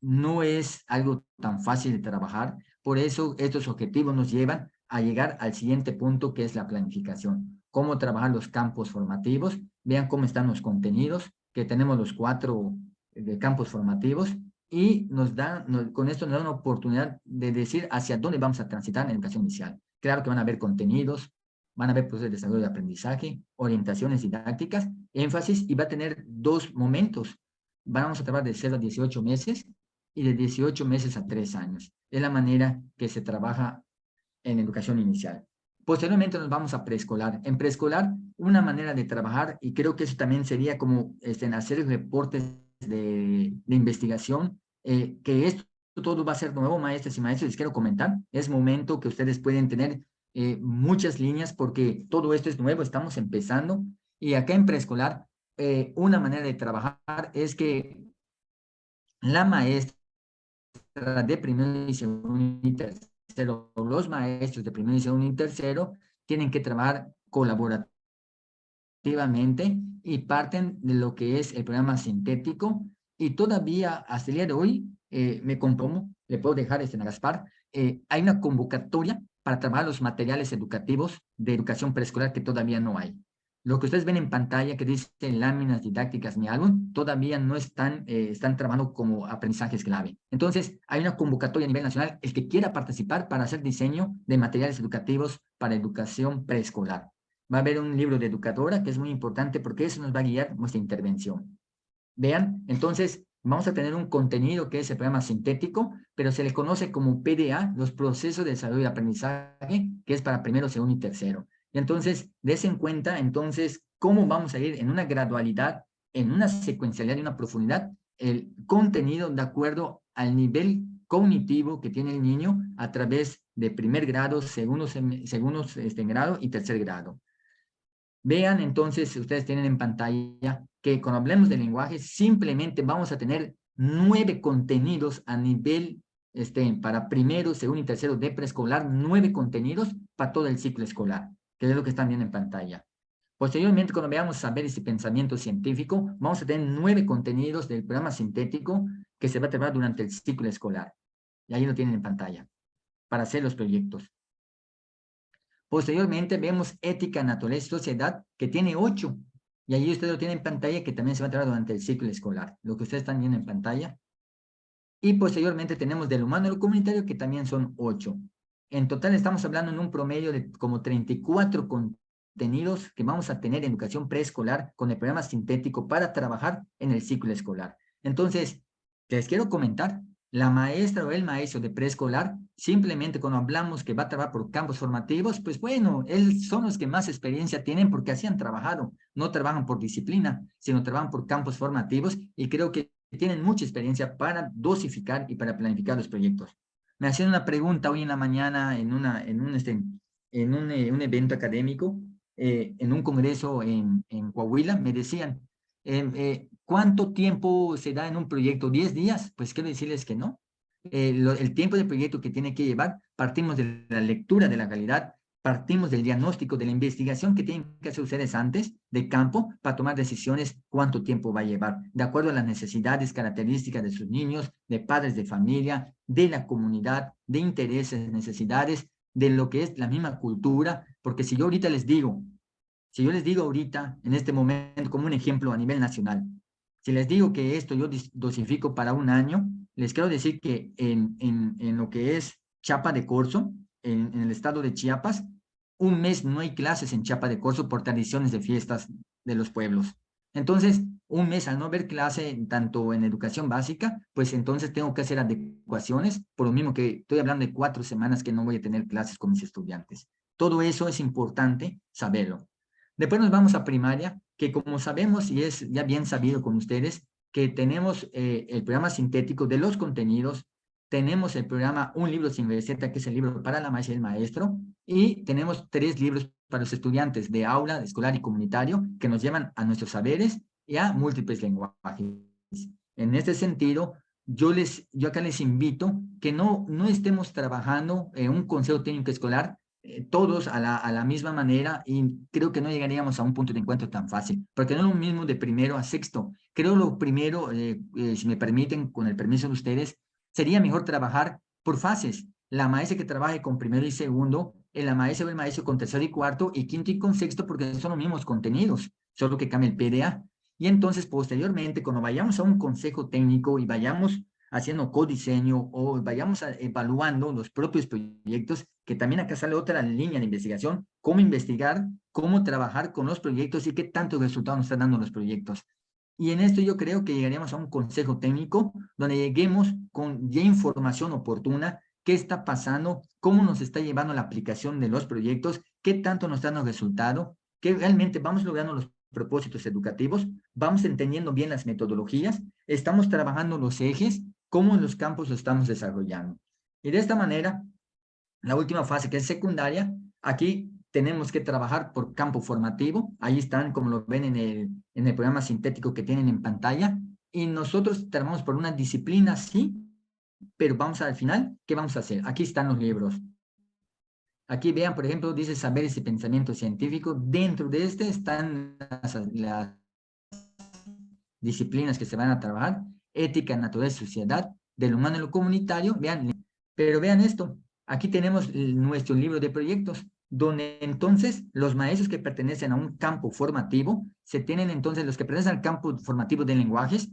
no es algo tan fácil de trabajar. Por eso estos objetivos nos llevan a llegar al siguiente punto, que es la planificación. Cómo trabajar los campos formativos. Vean cómo están los contenidos, que tenemos los 4 de campos formativos, y con esto nos da una oportunidad de decir hacia dónde vamos a transitar en la educación inicial. Claro que van a haber contenidos, van a haber procesos de desarrollo de aprendizaje, orientaciones didácticas, énfasis, y va a tener 2 momentos. Vamos a trabajar de 0 a 18 meses y de 18 meses a 3 años. Es la manera que se trabaja en educación inicial. Posteriormente nos vamos a preescolar. En preescolar, una manera de trabajar, y creo que eso también sería como hacer reportes de investigación, que esto todo va a ser nuevo, maestras y maestros, les quiero comentar, es momento que ustedes pueden tener muchas líneas, porque todo esto es nuevo, estamos empezando, y acá en preescolar, una manera de trabajar es que la maestra de primero y segundo y tercero, los maestros de primero y segundo y tercero, tienen que trabajar colaborativamente y parten de lo que es el programa sintético, y todavía hasta el día de hoy me comprometo, le puedo dejar a Gaspar, hay una convocatoria para trabajar los materiales educativos de educación preescolar que todavía no hay. Lo que ustedes ven en pantalla que dice láminas didácticas mi álbum, todavía no están trabajando como aprendizajes clave. Entonces, hay una convocatoria a nivel nacional, el que quiera participar para hacer diseño de materiales educativos para educación preescolar. Va a haber un libro de educadora que es muy importante porque eso nos va a guiar nuestra intervención. Vean, entonces, vamos a tener un contenido que es el programa sintético, pero se le conoce como PDA, los procesos de desarrollo y aprendizaje, que es para primero, segundo y tercero. Y entonces, des en cuenta, entonces, cómo vamos a ir en una gradualidad, en una secuencialidad y una profundidad, el contenido de acuerdo al nivel cognitivo que tiene el niño a través de primer grado, segundo grado y tercer grado. Vean, entonces, ustedes tienen en pantalla que cuando hablemos de lenguaje, simplemente vamos a tener 9 contenidos a nivel, para primero, segundo y tercero de preescolar, 9 contenidos para todo el ciclo escolar, que es lo que están viendo en pantalla. Posteriormente, cuando veamos saberes y pensamiento científico, vamos a tener 9 contenidos del programa sintético que se va a trabajar durante el ciclo escolar. Y ahí lo tienen en pantalla, para hacer los proyectos. Posteriormente vemos ética, naturaleza y sociedad, que tiene 8. Y ahí ustedes lo tienen en pantalla, que también se va a trabajar durante el ciclo escolar. Lo que ustedes están viendo en pantalla. Y posteriormente tenemos del humano y lo comunitario, que también son 8. En total estamos hablando en un promedio de como 34 contenidos que vamos a tener en educación preescolar con el programa sintético para trabajar en el ciclo escolar. Entonces, les quiero comentar, la maestra o el maestro de preescolar, simplemente cuando hablamos que va a trabajar por campos formativos, pues bueno, son los que más experiencia tienen porque así han trabajado. No trabajan por disciplina, sino trabajan por campos formativos, y creo que tienen mucha experiencia para dosificar y para planificar los proyectos. Me hacían una pregunta hoy en la mañana en un evento académico, en un congreso en Coahuila. Me decían, ¿cuánto tiempo se da en un proyecto? ¿10 días? Pues quiero decirles que no. El tiempo del proyecto que tiene que llevar, partimos de la lectura de la realidad, partimos del diagnóstico, de la investigación que tienen que hacer ustedes antes de campo para tomar decisiones cuánto tiempo va a llevar, de acuerdo a las necesidades, características de sus niños, de padres de familia, de la comunidad, de intereses, necesidades, de lo que es la misma cultura, porque si yo ahorita les digo, si yo les digo ahorita, en este momento, como un ejemplo a nivel nacional, si les digo que esto yo dosifico para un año, les quiero decir que en lo que es Chiapa de Corzo, en el estado de Chiapas, un mes no hay clases en Chiapa de Corzo por tradiciones de fiestas de los pueblos. Entonces, un mes al no haber clase tanto en educación básica, pues entonces tengo que hacer adecuaciones, por lo mismo que estoy hablando de 4 semanas que no voy a tener clases con mis estudiantes. Todo eso es importante saberlo. Después nos vamos a primaria, que como sabemos y es ya bien sabido con ustedes, que tenemos el programa sintético de los contenidos, tenemos el programa Un Libro Sin Receta, que es el libro para la maestra y el maestro, y tenemos 3 libros para los estudiantes de aula, de escolar y comunitario, que nos llevan a nuestros saberes y a múltiples lenguajes. En este sentido, yo acá les invito que no estemos trabajando en un consejo técnico escolar todos a la misma manera, y creo que no llegaríamos a un punto de encuentro tan fácil, porque no es lo mismo de primero a sexto. Creo lo primero, si me permiten, con el permiso de ustedes, sería mejor trabajar por fases. La maestra que trabaje con primero y segundo, la maestra o el maestro con tercero y cuarto, y quinto y con sexto, porque son los mismos contenidos, solo que cambia el PDA. Y entonces, posteriormente, cuando vayamos a un consejo técnico y vayamos haciendo codiseño o vayamos evaluando los propios proyectos, que también acá sale otra línea de investigación, cómo investigar, cómo trabajar con los proyectos y qué tanto resultado nos están dando los proyectos. Y en esto yo creo que llegaríamos a un consejo técnico donde lleguemos con ya información oportuna, qué está pasando, cómo nos está llevando la aplicación de los proyectos, qué tanto nos están dando resultado, que realmente vamos logrando los propósitos educativos, vamos entendiendo bien las metodologías, estamos trabajando los ejes, cómo en los campos lo estamos desarrollando. Y de esta manera, la última fase, que es secundaria, aquí tenemos que trabajar por campo formativo. Ahí están, como lo ven en el programa sintético que tienen en pantalla. Y nosotros trabajamos por una disciplina, sí, pero vamos al final, ¿qué vamos a hacer? Aquí están los libros. Aquí vean, por ejemplo, dice saberes y pensamiento científico. Dentro de este están las disciplinas que se van a trabajar: ética, naturaleza, sociedad, del humano y lo comunitario. Vean, pero vean esto, aquí tenemos nuestro libro de proyectos, donde entonces los maestros que pertenecen a un campo formativo, se tienen entonces los que pertenecen al campo formativo de lenguajes,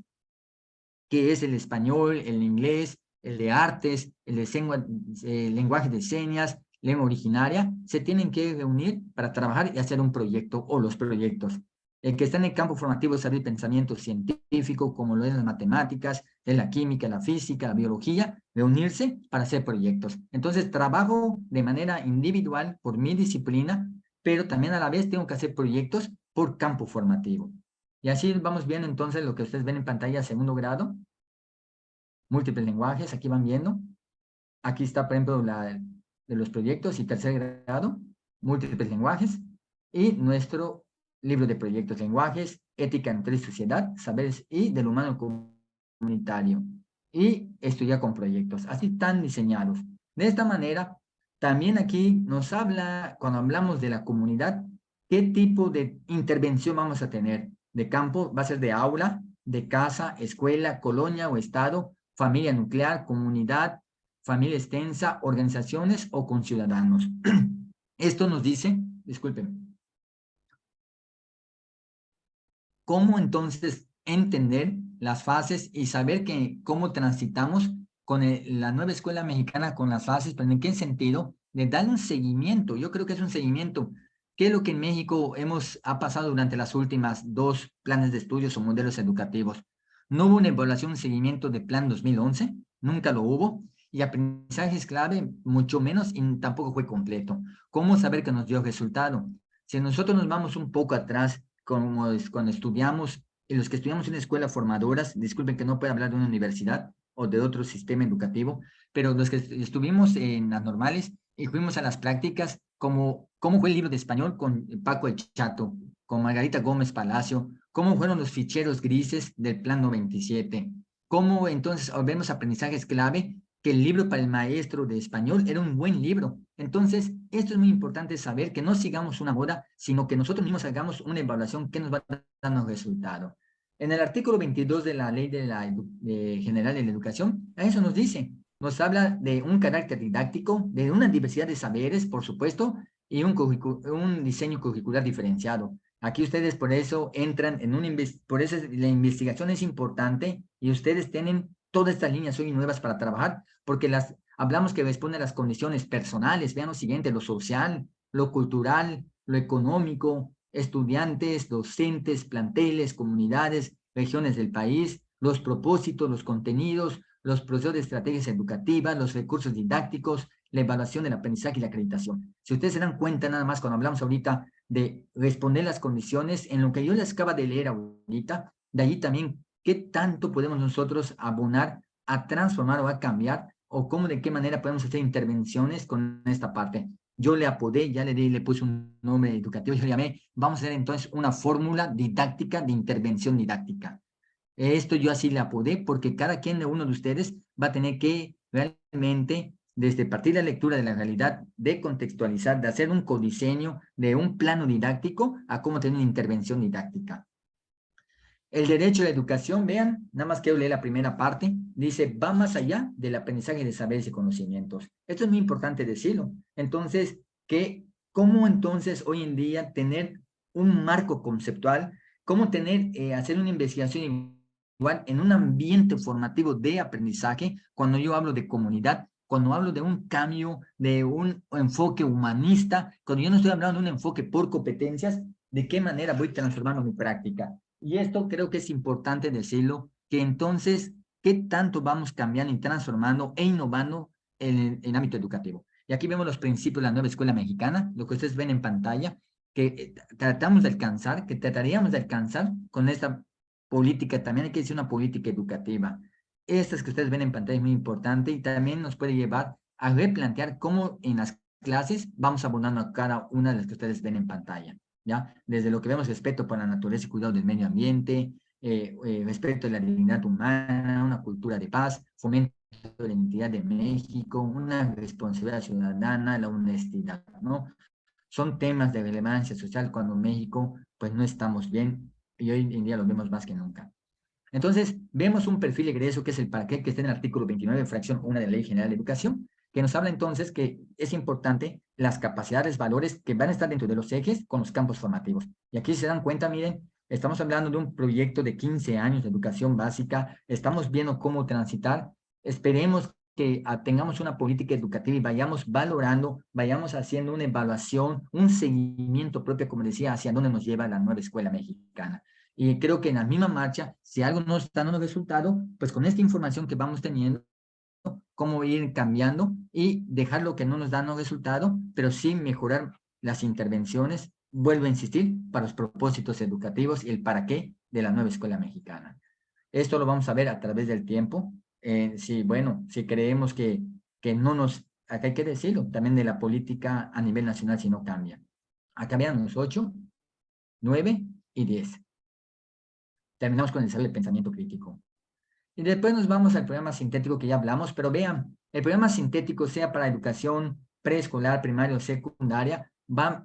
que es el español, el inglés, el de artes, el de lenguaje de señas, lengua originaria, se tienen que reunir para trabajar y hacer un proyecto o los proyectos. El que está en el campo formativo de saber pensamiento científico, como lo es las matemáticas, de la química, la física, la biología, reunirse para hacer proyectos. Entonces, trabajo de manera individual por mi disciplina, pero también a la vez tengo que hacer proyectos por campo formativo. Y así vamos viendo entonces lo que ustedes ven en pantalla, segundo grado, múltiples lenguajes, aquí van viendo. Aquí está, por ejemplo, de los proyectos, y tercer grado, múltiples lenguajes, y nuestro libro de proyectos, lenguajes, ética entre sociedad, saberes y del humano comunitario, y estudiar con proyectos, así están diseñados. De esta manera, también aquí nos habla, cuando hablamos de la comunidad, qué tipo de intervención vamos a tener. De campo, va a ser de aula, de casa, escuela, colonia o estado, familia nuclear, comunidad, familia extensa, organizaciones o con ciudadanos. Esto nos dice, disculpen, cómo entonces entender las fases y saber cómo transitamos con la nueva escuela mexicana con las fases, pero en qué sentido, de dar un seguimiento. Yo creo que es un seguimiento. ¿Qué es lo que en México ha pasado durante las últimas 2 planes de estudios o modelos educativos? No hubo una evaluación, un seguimiento de plan 2011, nunca lo hubo, y aprendizajes clave, mucho menos, y tampoco fue completo. ¿Cómo saber que nos dio resultado? Si nosotros nos vamos un poco atrás, como cuando estudiamos, y los que estudiamos en escuelas formadoras, disculpen que no pueda hablar de una universidad o de otro sistema educativo, pero los que estuvimos en las normales y fuimos a las prácticas, cómo fue el libro de español con Paco el Chato, con Margarita Gómez Palacio, cómo fueron los ficheros grises del Plan 97, cómo entonces vemos aprendizajes clave, que el libro para el maestro de español era un buen libro. Entonces, esto es muy importante saber, que no sigamos una moda, sino que nosotros mismos hagamos una evaluación que nos va dando resultado. En el artículo 22 de la Ley General de la Educación, a eso nos dice nos habla de un carácter didáctico, de una diversidad de saberes, por supuesto, y un diseño curricular diferenciado. Aquí ustedes por eso entran en por eso la investigación es importante y ustedes tienen todas estas líneas hoy nuevas para trabajar, porque hablamos que responden a las condiciones personales, vean lo siguiente, lo social, lo cultural, lo económico, estudiantes, docentes, planteles, comunidades, regiones del país, los propósitos, los contenidos, los procesos de estrategias educativas, los recursos didácticos, la evaluación del aprendizaje y la acreditación. Si ustedes se dan cuenta nada más cuando hablamos ahorita de responder las condiciones, en lo que yo les acabo de leer ahorita, de ahí también qué tanto podemos nosotros abonar a transformar o a cambiar, o cómo, de qué manera podemos hacer intervenciones con esta parte. Yo le apodé, ya le puse un nombre educativo, yo le llamé, vamos a hacer entonces una fórmula didáctica de intervención didáctica. Esto yo así le apodé porque cada quien de uno de ustedes va a tener que realmente, desde partir de la lectura de la realidad, de contextualizar, de hacer un codiseño de un plano didáctico a cómo tener una intervención didáctica. El derecho a la educación, vean, nada más quiero leer la primera parte, dice, va más allá del aprendizaje de saberes y conocimientos. Esto es muy importante decirlo. Entonces, ¿cómo entonces hoy en día tener un marco conceptual, cómo hacer una investigación igual en un ambiente formativo de aprendizaje, cuando yo hablo de comunidad, cuando hablo de un cambio, de un enfoque humanista, cuando yo no estoy hablando de un enfoque por competencias, ¿de qué manera voy transformando mi práctica? Y esto creo que es importante decirlo, que entonces, ¿qué tanto vamos cambiando y transformando e innovando en el ámbito educativo? Y aquí vemos los principios de la nueva escuela mexicana, lo que ustedes ven en pantalla, que tratamos de alcanzar, que trataríamos de alcanzar con esta política, también hay que decir una política educativa. Estas que ustedes ven en pantalla es muy importante y también nos puede llevar a replantear cómo en las clases vamos abordando a cada una de las que ustedes ven en pantalla. ¿Ya? Desde lo que vemos respeto por la naturaleza y cuidado del medio ambiente, respeto a la dignidad humana, una cultura de paz, fomento de la identidad de México, una responsabilidad ciudadana, la honestidad, ¿no? Son temas de relevancia social cuando en México, pues no estamos bien y hoy en día los vemos más que nunca. Entonces, vemos un perfil egreso que es el para qué, que está en el artículo 29, fracción 1 de la Ley General de Educación, que nos habla entonces que es importante las capacidades, valores que van a estar dentro de los ejes con los campos formativos. Y aquí se dan cuenta, miren, estamos hablando de un proyecto de 15 años de educación básica, estamos viendo cómo transitar, esperemos que tengamos una política educativa y vayamos valorando, vayamos haciendo una evaluación, un seguimiento propio, como decía, hacia dónde nos lleva la nueva escuela mexicana. Y creo que en la misma marcha, si algo no está dando resultado, pues con esta información que vamos teniendo, cómo ir cambiando y dejar lo que no nos da resultado, pero sí mejorar las intervenciones, vuelvo a insistir, para los propósitos educativos y el para qué de la nueva escuela mexicana. Esto lo vamos a ver a través del tiempo. Si creemos que no nos, acá hay que decirlo, también de la política a nivel nacional si no cambia. Acá vean los 8, 9 y 10. Terminamos con el desarrollo del pensamiento crítico. Y después nos vamos al programa sintético que ya hablamos, pero vean, el programa sintético, sea para educación preescolar, primaria o secundaria,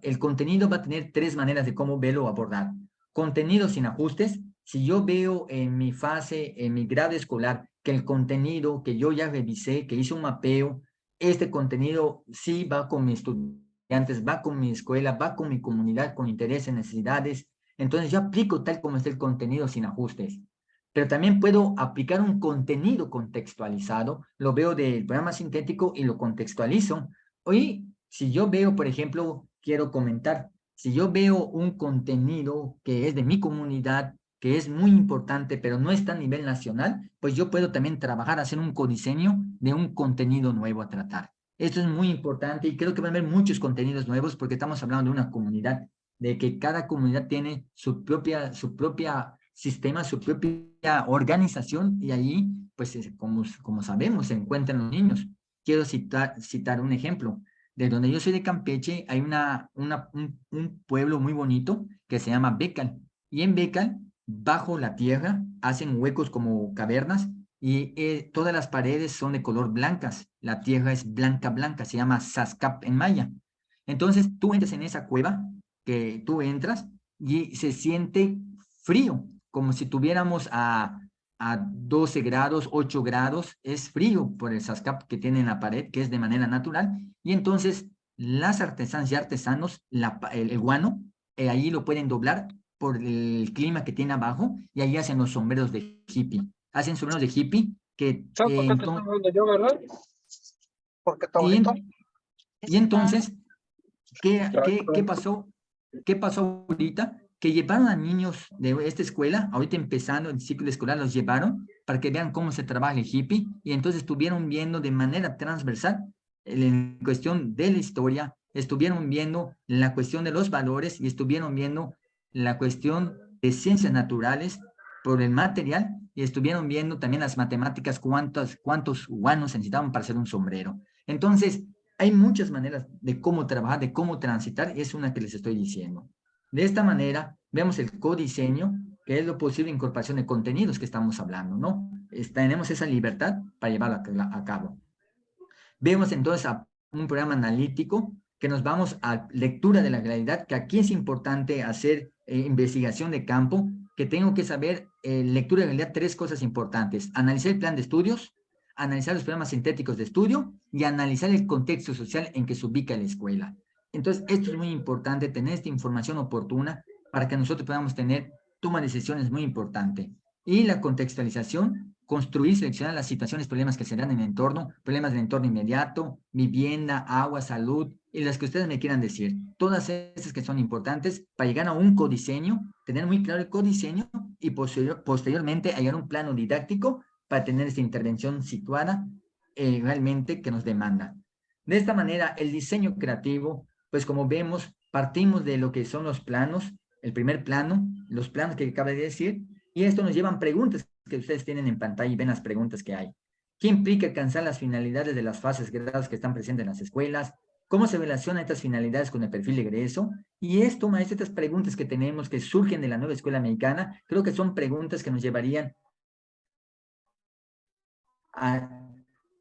el contenido va a tener 3 maneras de cómo verlo o abordar. Contenido sin ajustes. Si yo veo en mi fase, en mi grado escolar, que el contenido que yo ya revisé, que hice un mapeo, este contenido sí va con mis estudiantes, va con mi escuela, va con mi comunidad, con intereses, necesidades, entonces yo aplico tal como está el contenido sin ajustes. Pero también puedo aplicar un contenido contextualizado, lo veo del programa sintético y lo contextualizo. Hoy, si yo veo, por ejemplo, quiero comentar, si yo veo un contenido que es de mi comunidad, que es muy importante, pero no está a nivel nacional, pues yo puedo también trabajar, hacer un codiseño de un contenido nuevo a tratar. Esto es muy importante y creo que van a haber muchos contenidos nuevos porque estamos hablando de una comunidad, de que cada comunidad tiene su propia sistema, su propia organización y ahí, pues como sabemos, se encuentran los niños. Quiero citar un ejemplo. De donde yo soy de Campeche, hay un pueblo muy bonito que se llama Becal. Y en Becal, bajo la tierra, hacen huecos como cavernas y todas las paredes son de color blancas. La tierra es blanca, se llama Sascap en maya. Entonces, tú entras en esa cueva, que tú entras y se siente frío, como si tuviéramos a 12 grados, 8 grados, es frío por el zascap que tiene en la pared, que es de manera natural, y entonces las artesanas y artesanos, el guano, ahí lo pueden doblar por el clima que tiene abajo, y ahí hacen los sombreros de hippie. Hacen sombreros de hippie que ¿Sabes por qué te estoy hablando yo, verdad? Porque está bonito. y entonces, ¿qué pasó? ¿Qué pasó ahorita? Que llevaron a niños de esta escuela, ahorita empezando el ciclo escolar, los llevaron para que vean cómo se trabaja el hippie, y entonces estuvieron viendo de manera transversal en cuestión de la historia, estuvieron viendo la cuestión de los valores y estuvieron viendo la cuestión de ciencias naturales por el material, y estuvieron viendo también las matemáticas, cuántos guanos se necesitaban para hacer un sombrero. Entonces, hay muchas maneras de cómo trabajar, de cómo transitar, y es una que les estoy diciendo. De esta manera, vemos el codiseño, que es la posible incorporación de contenidos que estamos hablando, ¿no? Tenemos esa libertad para llevarlo a cabo. Vemos entonces a un programa analítico que nos vamos a lectura de la realidad, que aquí es importante hacer investigación de campo, que tengo que saber lectura de realidad, 3 cosas importantes: analizar el plan de estudios, analizar los programas sintéticos de estudio y analizar el contexto social en que se ubica la escuela. Entonces, esto es muy importante, tener esta información oportuna para que nosotros podamos tener toma de decisiones muy importante. Y la contextualización, construir, seleccionar las situaciones, problemas que se dan en el entorno, problemas del entorno inmediato, vivienda, agua, salud, y las que ustedes me quieran decir. Todas esas que son importantes para llegar a un codiseño, tener muy claro el codiseño y posteriormente hallar un plano didáctico para tener esta intervención situada realmente que nos demanda. De esta manera, el diseño creativo, pues como vemos, partimos de lo que son los planos, el primer plano, los planos que acabo de decir, y esto nos llevan preguntas que ustedes tienen en pantalla y ven las preguntas que hay. ¿Qué implica alcanzar las finalidades de las fases grados que están presentes en las escuelas? ¿Cómo se relacionan estas finalidades con el perfil de egreso? Y esto, maestro, estas preguntas que tenemos que surgen de la nueva escuela mexicana, creo que son preguntas que nos llevarían a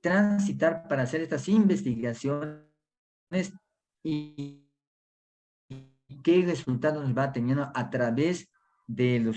transitar para hacer estas investigaciones y qué resultados nos va teniendo a través del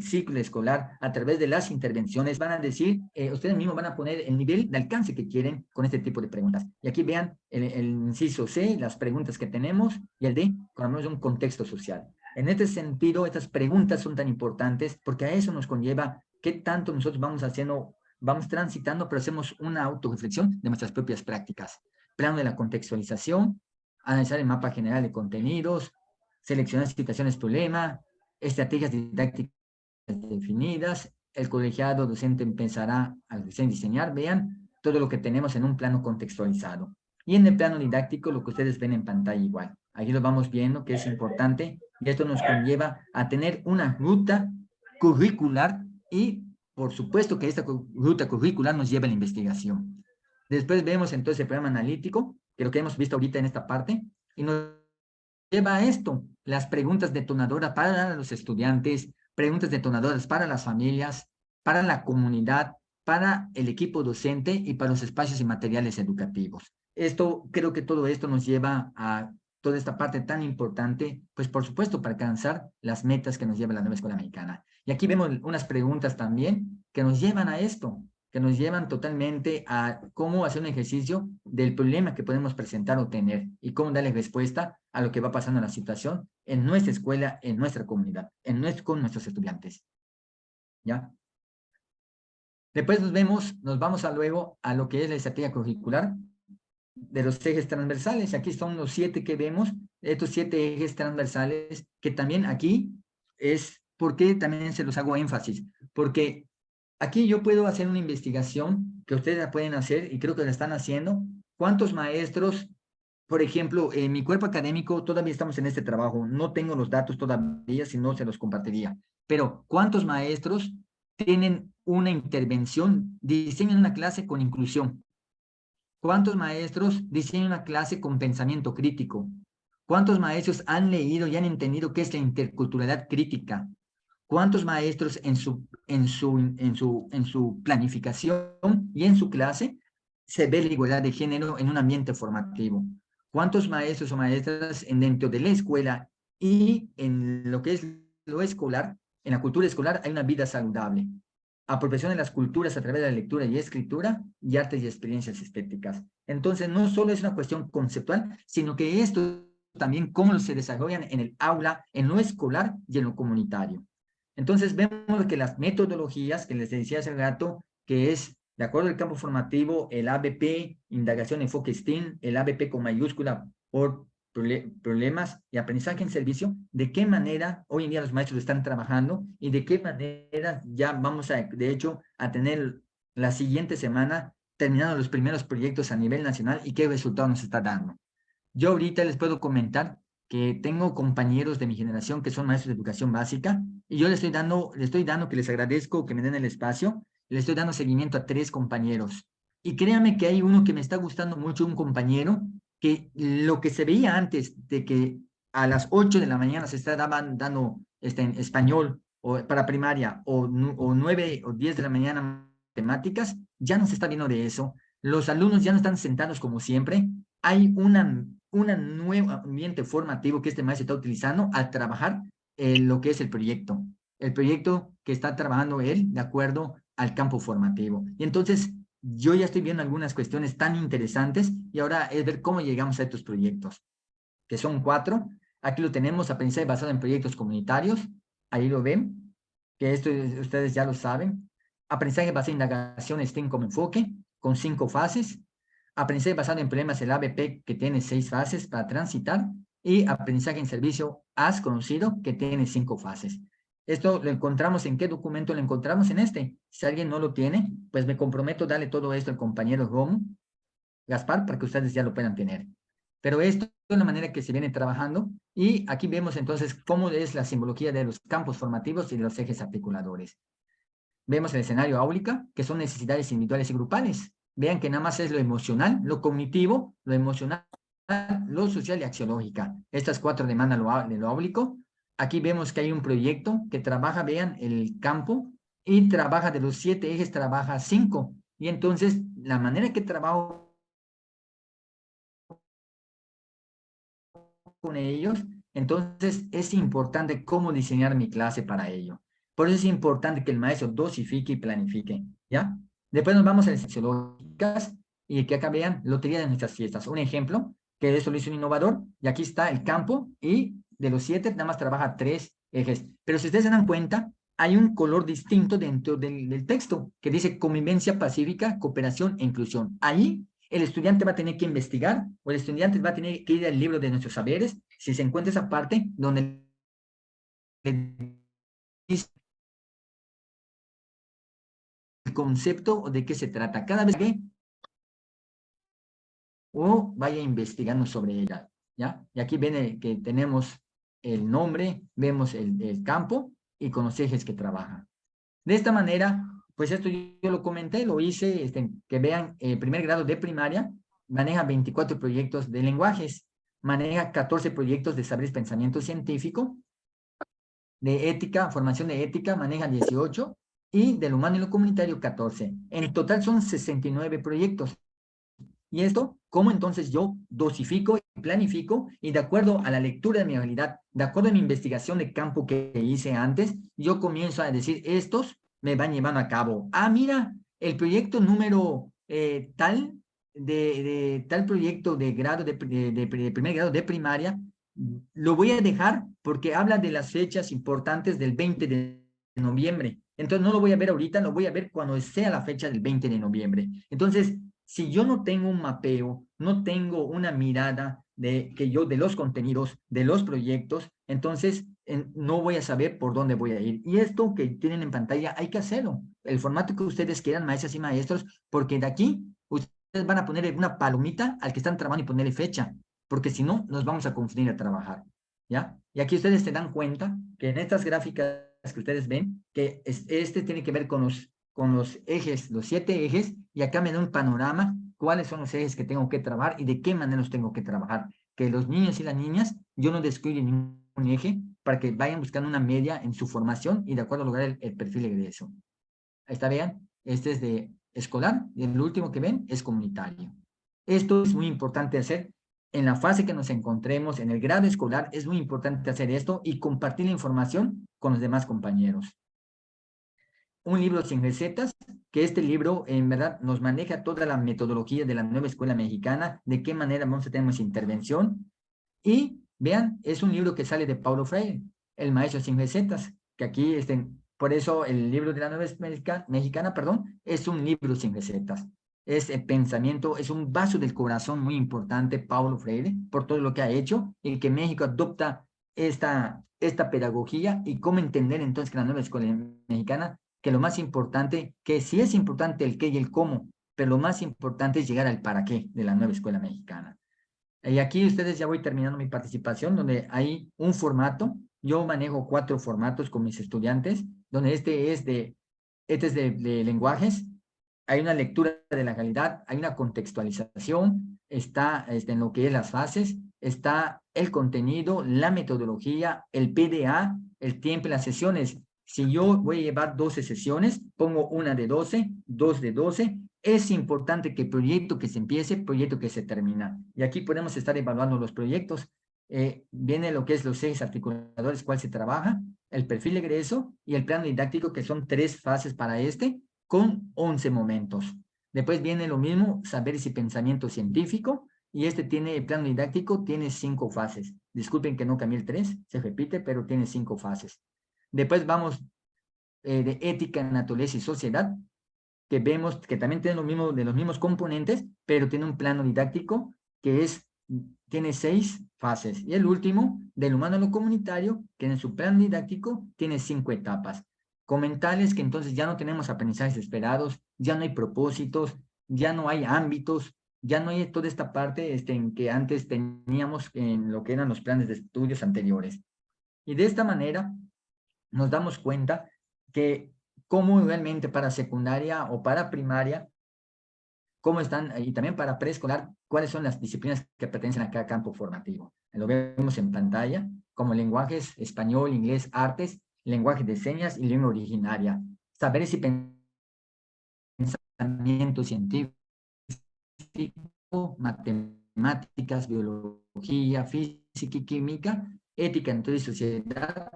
ciclo escolar, a través de las intervenciones. Van a decir, ustedes mismos van a poner el nivel de alcance que quieren con este tipo de preguntas. Y aquí vean el inciso C, las preguntas que tenemos, y el D, cuando hablamos de un contexto social. En este sentido, estas preguntas son tan importantes porque a eso nos conlleva qué tanto nosotros vamos haciendo, vamos transitando, pero hacemos una autorreflexión de nuestras propias prácticas. Plano de la contextualización, analizar el mapa general de contenidos, seleccionar situaciones problema, estrategias didácticas definidas, el colegiado docente empezará a diseñar, vean todo lo que tenemos en un plano contextualizado. Y en el plano didáctico, lo que ustedes ven en pantalla igual. Aquí lo vamos viendo, que es importante, y esto nos conlleva a tener una ruta curricular y, por supuesto, que esta ruta curricular nos lleva a la investigación. Después vemos entonces el programa analítico, que lo que hemos visto ahorita en esta parte, y nos lleva a esto, las preguntas detonadoras para los estudiantes, preguntas detonadoras para las familias, para la comunidad, para el equipo docente y para los espacios y materiales educativos. Creo que todo esto nos lleva a toda esta parte tan importante, pues por supuesto para alcanzar las metas que nos lleva la nueva escuela mexicana. Y aquí vemos unas preguntas también que nos llevan a esto, que nos llevan totalmente a cómo hacer un ejercicio del problema que podemos presentar o tener y cómo darle respuesta a lo que va pasando en la situación en nuestra escuela, en nuestra comunidad, con nuestros estudiantes. ¿Ya? Después nos vamos luego a lo que es la estrategia curricular de los ejes transversales. Aquí son los 7 que vemos, estos 7 ejes transversales, que también aquí es, ¿por qué también se los hago énfasis? Porque aquí yo puedo hacer una investigación que ustedes la pueden hacer y creo que la están haciendo. ¿Cuántos maestros, por ejemplo, en mi cuerpo académico, todavía estamos en este trabajo, no tengo los datos todavía, si no se los compartiría, pero ¿cuántos maestros tienen una intervención, diseñan una clase con inclusión? ¿Cuántos maestros diseñan una clase con pensamiento crítico? ¿Cuántos maestros han leído y han entendido qué es la interculturalidad crítica? ¿Cuántos maestros en su planificación y en su clase se ve la igualdad de género en un ambiente formativo? ¿Cuántos maestros o maestras dentro de la escuela y en lo que es lo escolar, en la cultura escolar hay una vida saludable? apropiación de las culturas a través de la lectura y escritura, y artes y experiencias estéticas. Entonces, no solo es una cuestión conceptual, sino que esto también cómo se desarrollan en el aula, en lo escolar y en lo comunitario. Entonces, vemos que las metodologías que les decía hace rato, que es, de acuerdo al campo formativo, el ABP, indagación, enfoque STEAM, el ABP con mayúscula por problemas y aprendizaje en servicio, de qué manera hoy en día los maestros están trabajando y de qué manera ya vamos a, de hecho, a tener la siguiente semana terminando los primeros proyectos a nivel nacional y qué resultado nos está dando. Yo ahorita les puedo comentar que tengo compañeros de mi generación que son maestros de educación básica y yo les estoy dando que les agradezco que me den el espacio, les estoy dando seguimiento a 3 compañeros. Y créanme que hay uno que me está gustando mucho, un compañero que lo que se veía antes de que a las 8 de la mañana se estaban dando en español o para primaria o 9 o 10 de la mañana matemáticas, ya no se está viendo de eso. Los alumnos ya no están sentados como siempre. Hay un nuevo ambiente formativo que este maestro está utilizando al trabajar lo que es el proyecto que está trabajando él de acuerdo al campo formativo. Y entonces yo ya estoy viendo algunas cuestiones tan interesantes y ahora es ver cómo llegamos a estos proyectos, que son 4. Aquí lo tenemos, aprendizaje basado en proyectos comunitarios, ahí lo ven, que esto ustedes ya lo saben. Aprendizaje basado en indagación STEAM como enfoque, con 5 fases. Aprendizaje basado en problemas, el ABP, que tiene 6 fases para transitar. Y aprendizaje en servicio, AS conocido, que tiene 5 fases. Esto lo encontramos en qué documento lo encontramos en este. Si alguien no lo tiene, pues me comprometo a darle todo esto al compañero Romo Gaspar para que ustedes ya lo puedan tener. Pero esto es la manera que se viene trabajando y aquí vemos entonces cómo es la simbología de los campos formativos y de los ejes articuladores. Vemos el escenario áulica, que son necesidades individuales y grupales. Vean que nada más es lo emocional, lo cognitivo, lo emocional, lo social y axiológica. Estas 4 demandan de lo áulico. Aquí vemos que hay un proyecto que trabaja, vean, el campo y trabaja de los 7 ejes, trabaja 5. Y entonces la manera que trabajo con ellos, entonces es importante cómo diseñar mi clase para ello. Por eso es importante que el maestro dosifique y planifique, ¿ya? Después nos vamos a las sociológicas y que acá vean lotería de nuestras fiestas. Un ejemplo, que eso lo hizo un innovador, y aquí está el campo, y de los 7 nada más trabaja 3 ejes. Pero si ustedes se dan cuenta, hay un color distinto dentro del texto, que dice convivencia pacífica, cooperación e inclusión. Ahí el estudiante va a tener que investigar o el estudiante va a tener que ir al libro de nuestros saberes si se encuentra esa parte donde dice el concepto o de qué se trata. Cada vez que o vaya investigando sobre ella, ¿ya? Y aquí ven que tenemos el nombre, vemos el campo y con los ejes que trabaja. De esta manera, pues esto yo lo comenté, lo hice, que vean, primer grado de primaria, maneja 24 proyectos de lenguajes, maneja 14 proyectos de saberes pensamiento científico, de ética, formación de ética, maneja 18, y del humano y lo comunitario 14. En total son 69 proyectos. Y esto, ¿cómo entonces yo dosifico y planifico? Y de acuerdo a la lectura de mi habilidad, de acuerdo a mi investigación de campo que hice antes, yo comienzo a decir, estos me van llevando a cabo. Ah, mira, el proyecto número tal, de tal proyecto de grado de primer grado de primaria, lo voy a dejar porque habla de las fechas importantes del 20 de noviembre. Entonces no lo voy a ver ahorita, lo voy a ver cuando sea la fecha del 20 de noviembre. Entonces, si yo no tengo un mapeo, no tengo una mirada de los contenidos, de los proyectos, entonces no voy a saber por dónde voy a ir. Y esto que tienen en pantalla hay que hacerlo. El formato que ustedes quieran, maestras y maestros, porque de aquí ustedes van a ponerle una palomita al que están trabajando y ponerle fecha, porque si no, nos vamos a confundir a trabajar, ¿ya? Y aquí ustedes se dan cuenta que en estas gráficas que ustedes ven, que este tiene que ver con los ejes, los 7 ejes, y acá me da un panorama, cuáles son los ejes que tengo que trabajar y de qué manera los tengo que trabajar. Que los niños y las niñas, yo no descuide ningún eje para que vayan buscando una media en su formación y de acuerdo a lograr el perfil de eso. Ahí está, vean, este es de escolar y el último que ven es comunitario. Esto es muy importante hacer. En la fase que nos encontremos, en el grado escolar, es muy importante hacer esto y compartir la información con los demás compañeros. un libro sin recetas, que este libro en verdad nos maneja toda la metodología de la nueva escuela mexicana, de qué manera vamos a tener intervención. Y vean, es un libro que sale de Paulo Freire, El maestro sin recetas, que aquí por eso el libro de la nueva mexicana, perdón, es un libro sin recetas. Es el pensamiento, es un vaso del corazón muy importante, Paulo Freire, por todo lo que ha hecho y que México adopta esta pedagogía y cómo entender entonces que la nueva escuela mexicana, que lo más importante, que sí es importante el qué y el cómo, pero lo más importante es llegar al para qué de la nueva escuela mexicana. Y aquí ustedes ya voy terminando mi participación, donde hay un formato. Yo manejo 4 formatos con mis estudiantes, donde este es de lenguajes. Hay una lectura de la realidad, hay una contextualización, está en lo que es las fases, está el contenido, la metodología, el PDA, el tiempo y las sesiones. Si yo voy a llevar 12 sesiones, pongo una de 12, 2 de 12. Es importante que proyecto que se empiece, proyecto que se termina. Y aquí podemos estar evaluando los proyectos. Viene lo que es los 6 articuladores, cuál se trabaja, el perfil de egreso y el plano didáctico, que son 3 fases para con 11 momentos. Después viene lo mismo, saberes y pensamiento científico, y tiene el plano didáctico, tiene 5 fases. Disculpen que no cambié el 3, se repite, pero tiene 5 fases. Después vamos de ética, naturaleza y sociedad, que vemos que también tiene de los mismos componentes, pero tiene un plano didáctico que tiene 6 fases. Y el último, del humano a lo comunitario, que en su plano didáctico tiene 5 etapas. Comentarles que entonces ya no tenemos aprendizajes esperados, ya no hay propósitos, ya no hay ámbitos, ya no hay toda esta parte en que antes teníamos en lo que eran los planes de estudios anteriores. Y de esta manera nos damos cuenta que cómo realmente para secundaria o para primaria, cómo están, y también para preescolar, cuáles son las disciplinas que pertenecen a cada campo formativo. Lo vemos en pantalla, como lenguajes español, inglés, artes, lenguaje de señas y lengua originaria. Saberes y pensamiento científico, matemáticas, biología, física y química, ética, entonces sociedad,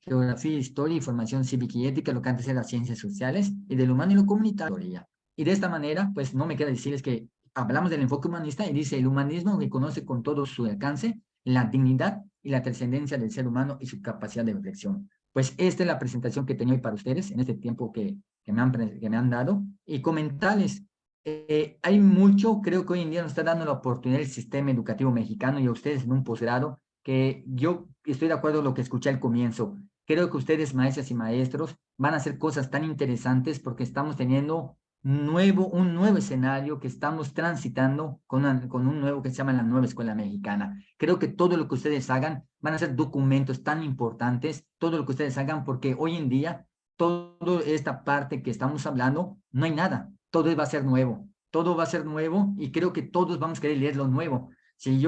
geografía, historia, información cívica y ética, lo que antes eran ciencias sociales, y del humano y lo comunitario. Y de esta manera, pues no me queda decirles que hablamos del enfoque humanista y dice, el humanismo reconoce con todo su alcance la dignidad y la trascendencia del ser humano y su capacidad de reflexión. Pues esta es la presentación que tengo hoy para ustedes en este tiempo que me han dado, y comentarles, hay mucho, creo que hoy en día nos está dando la oportunidad el sistema educativo mexicano y a ustedes en un posgrado, que yo estoy de acuerdo con lo que escuché al comienzo. Creo que ustedes, maestras y maestros, van a hacer cosas tan interesantes porque estamos teniendo un nuevo escenario que estamos transitando con un nuevo que se llama la nueva escuela mexicana. Creo que todo lo que ustedes hagan van a ser documentos tan importantes, todo lo que ustedes hagan, porque hoy en día, toda esta parte que estamos hablando, no hay nada, todo va a ser nuevo, todo va a ser nuevo y creo que todos vamos a querer leer lo nuevo. Si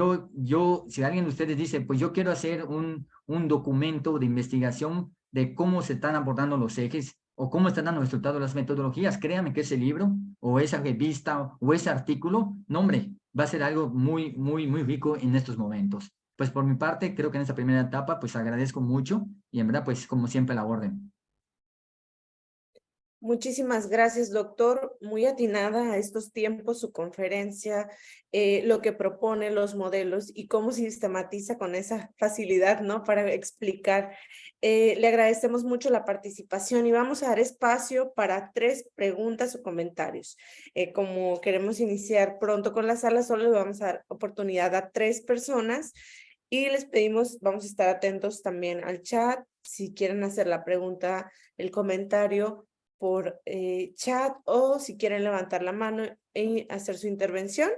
alguien de ustedes dice, pues yo quiero hacer un documento de investigación de cómo se están abordando los ejes o cómo están dando resultados las metodologías, créanme que ese libro o esa revista o ese artículo, no hombre, va a ser algo muy, muy, muy rico en estos momentos. Pues por mi parte, creo que en esta primera etapa, pues agradezco mucho y en verdad, pues como siempre, la orden. Muchísimas gracias, doctor. Muy atinada a estos tiempos su conferencia, lo que propone, los modelos y cómo sistematiza con esa facilidad, ¿no? Para explicar. Le agradecemos mucho la participación y vamos a dar espacio para 3 preguntas o comentarios. Como queremos iniciar pronto con la sala, solo le vamos a dar oportunidad a 3 personas y les pedimos, vamos a estar atentos también al chat, si quieren hacer la pregunta, el comentario por chat o si quieren levantar la mano y hacer su intervención.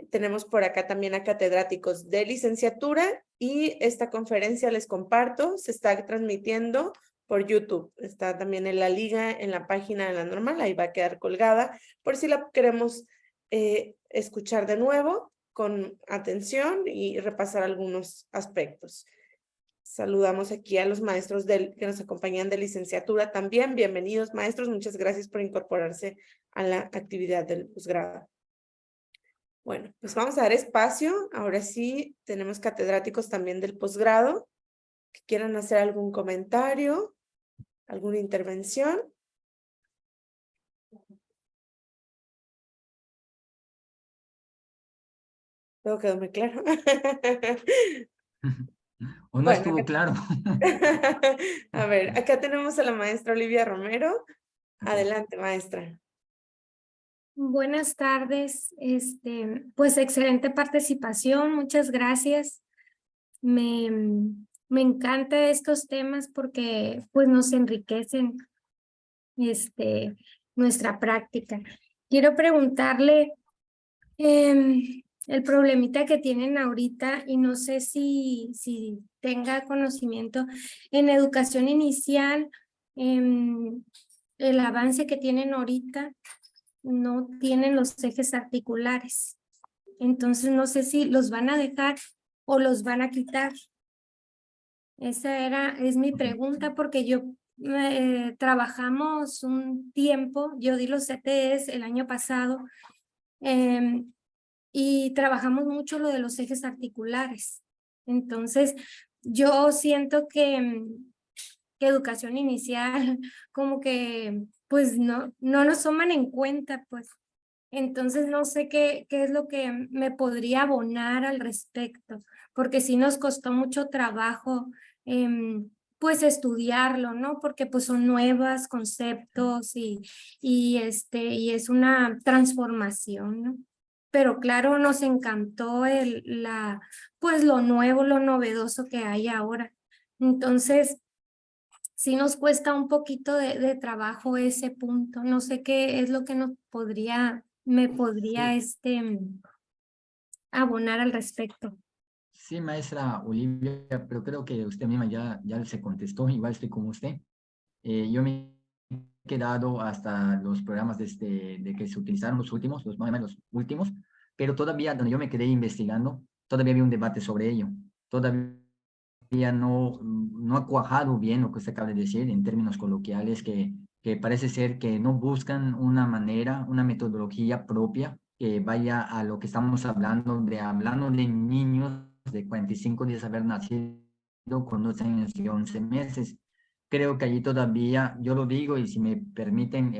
Tenemos por acá también a catedráticos de licenciatura y esta conferencia les comparto, se está transmitiendo por YouTube. Está también en la liga, en la página de la normal, ahí va a quedar colgada por si la queremos escuchar de nuevo con atención y repasar algunos aspectos. Saludamos aquí a los maestros que nos acompañan de licenciatura también. Bienvenidos, maestros. Muchas gracias por incorporarse a la actividad del posgrado. Bueno, pues vamos a dar espacio. Ahora sí, tenemos catedráticos también del posgrado que quieran hacer algún comentario, alguna intervención. Todo quedó muy claro. ¿O no Bueno, estuvo claro? a ver, acá tenemos a la maestra Olivia Romero. Ok. Adelante, maestra. Buenas tardes, pues excelente participación, muchas gracias. Me encanta estos temas porque pues nos enriquecen nuestra práctica. Quiero preguntarle el problemita que tienen ahorita y no sé si tenga conocimiento en educación inicial, el avance que tienen ahorita no tienen los ejes articulares. Entonces no sé si los van a dejar o los van a quitar. Es mi pregunta porque trabajamos un tiempo, yo di los CTEs el año pasado y trabajamos mucho lo de los ejes articulares. Entonces yo siento que educación inicial como que pues no nos toman en cuenta pues. Entonces no sé qué es lo que me podría abonar al respecto, porque sí nos costó mucho trabajo pues estudiarlo, ¿no? Porque pues son nuevos conceptos y es una transformación, ¿no? Pero claro, nos encantó pues lo nuevo, lo novedoso que hay ahora. Entonces, sí nos cuesta un poquito de trabajo ese punto. No sé qué es lo que me podría abonar al respecto. Sí, maestra Olivia, pero creo que usted misma ya se contestó, igual estoy como usted. Yo me he quedado hasta los programas de que se utilizaron los más o menos los últimos, pero todavía donde yo me quedé investigando, todavía había un debate sobre ello. Todavía no ha cuajado bien lo que usted acaba de decir en términos coloquiales, que parece ser que no buscan una manera, una metodología propia que vaya a lo que estamos hablando de niños de 45 días haber nacido con 2 años y 11 meses. Creo que allí todavía, yo lo digo y si me permiten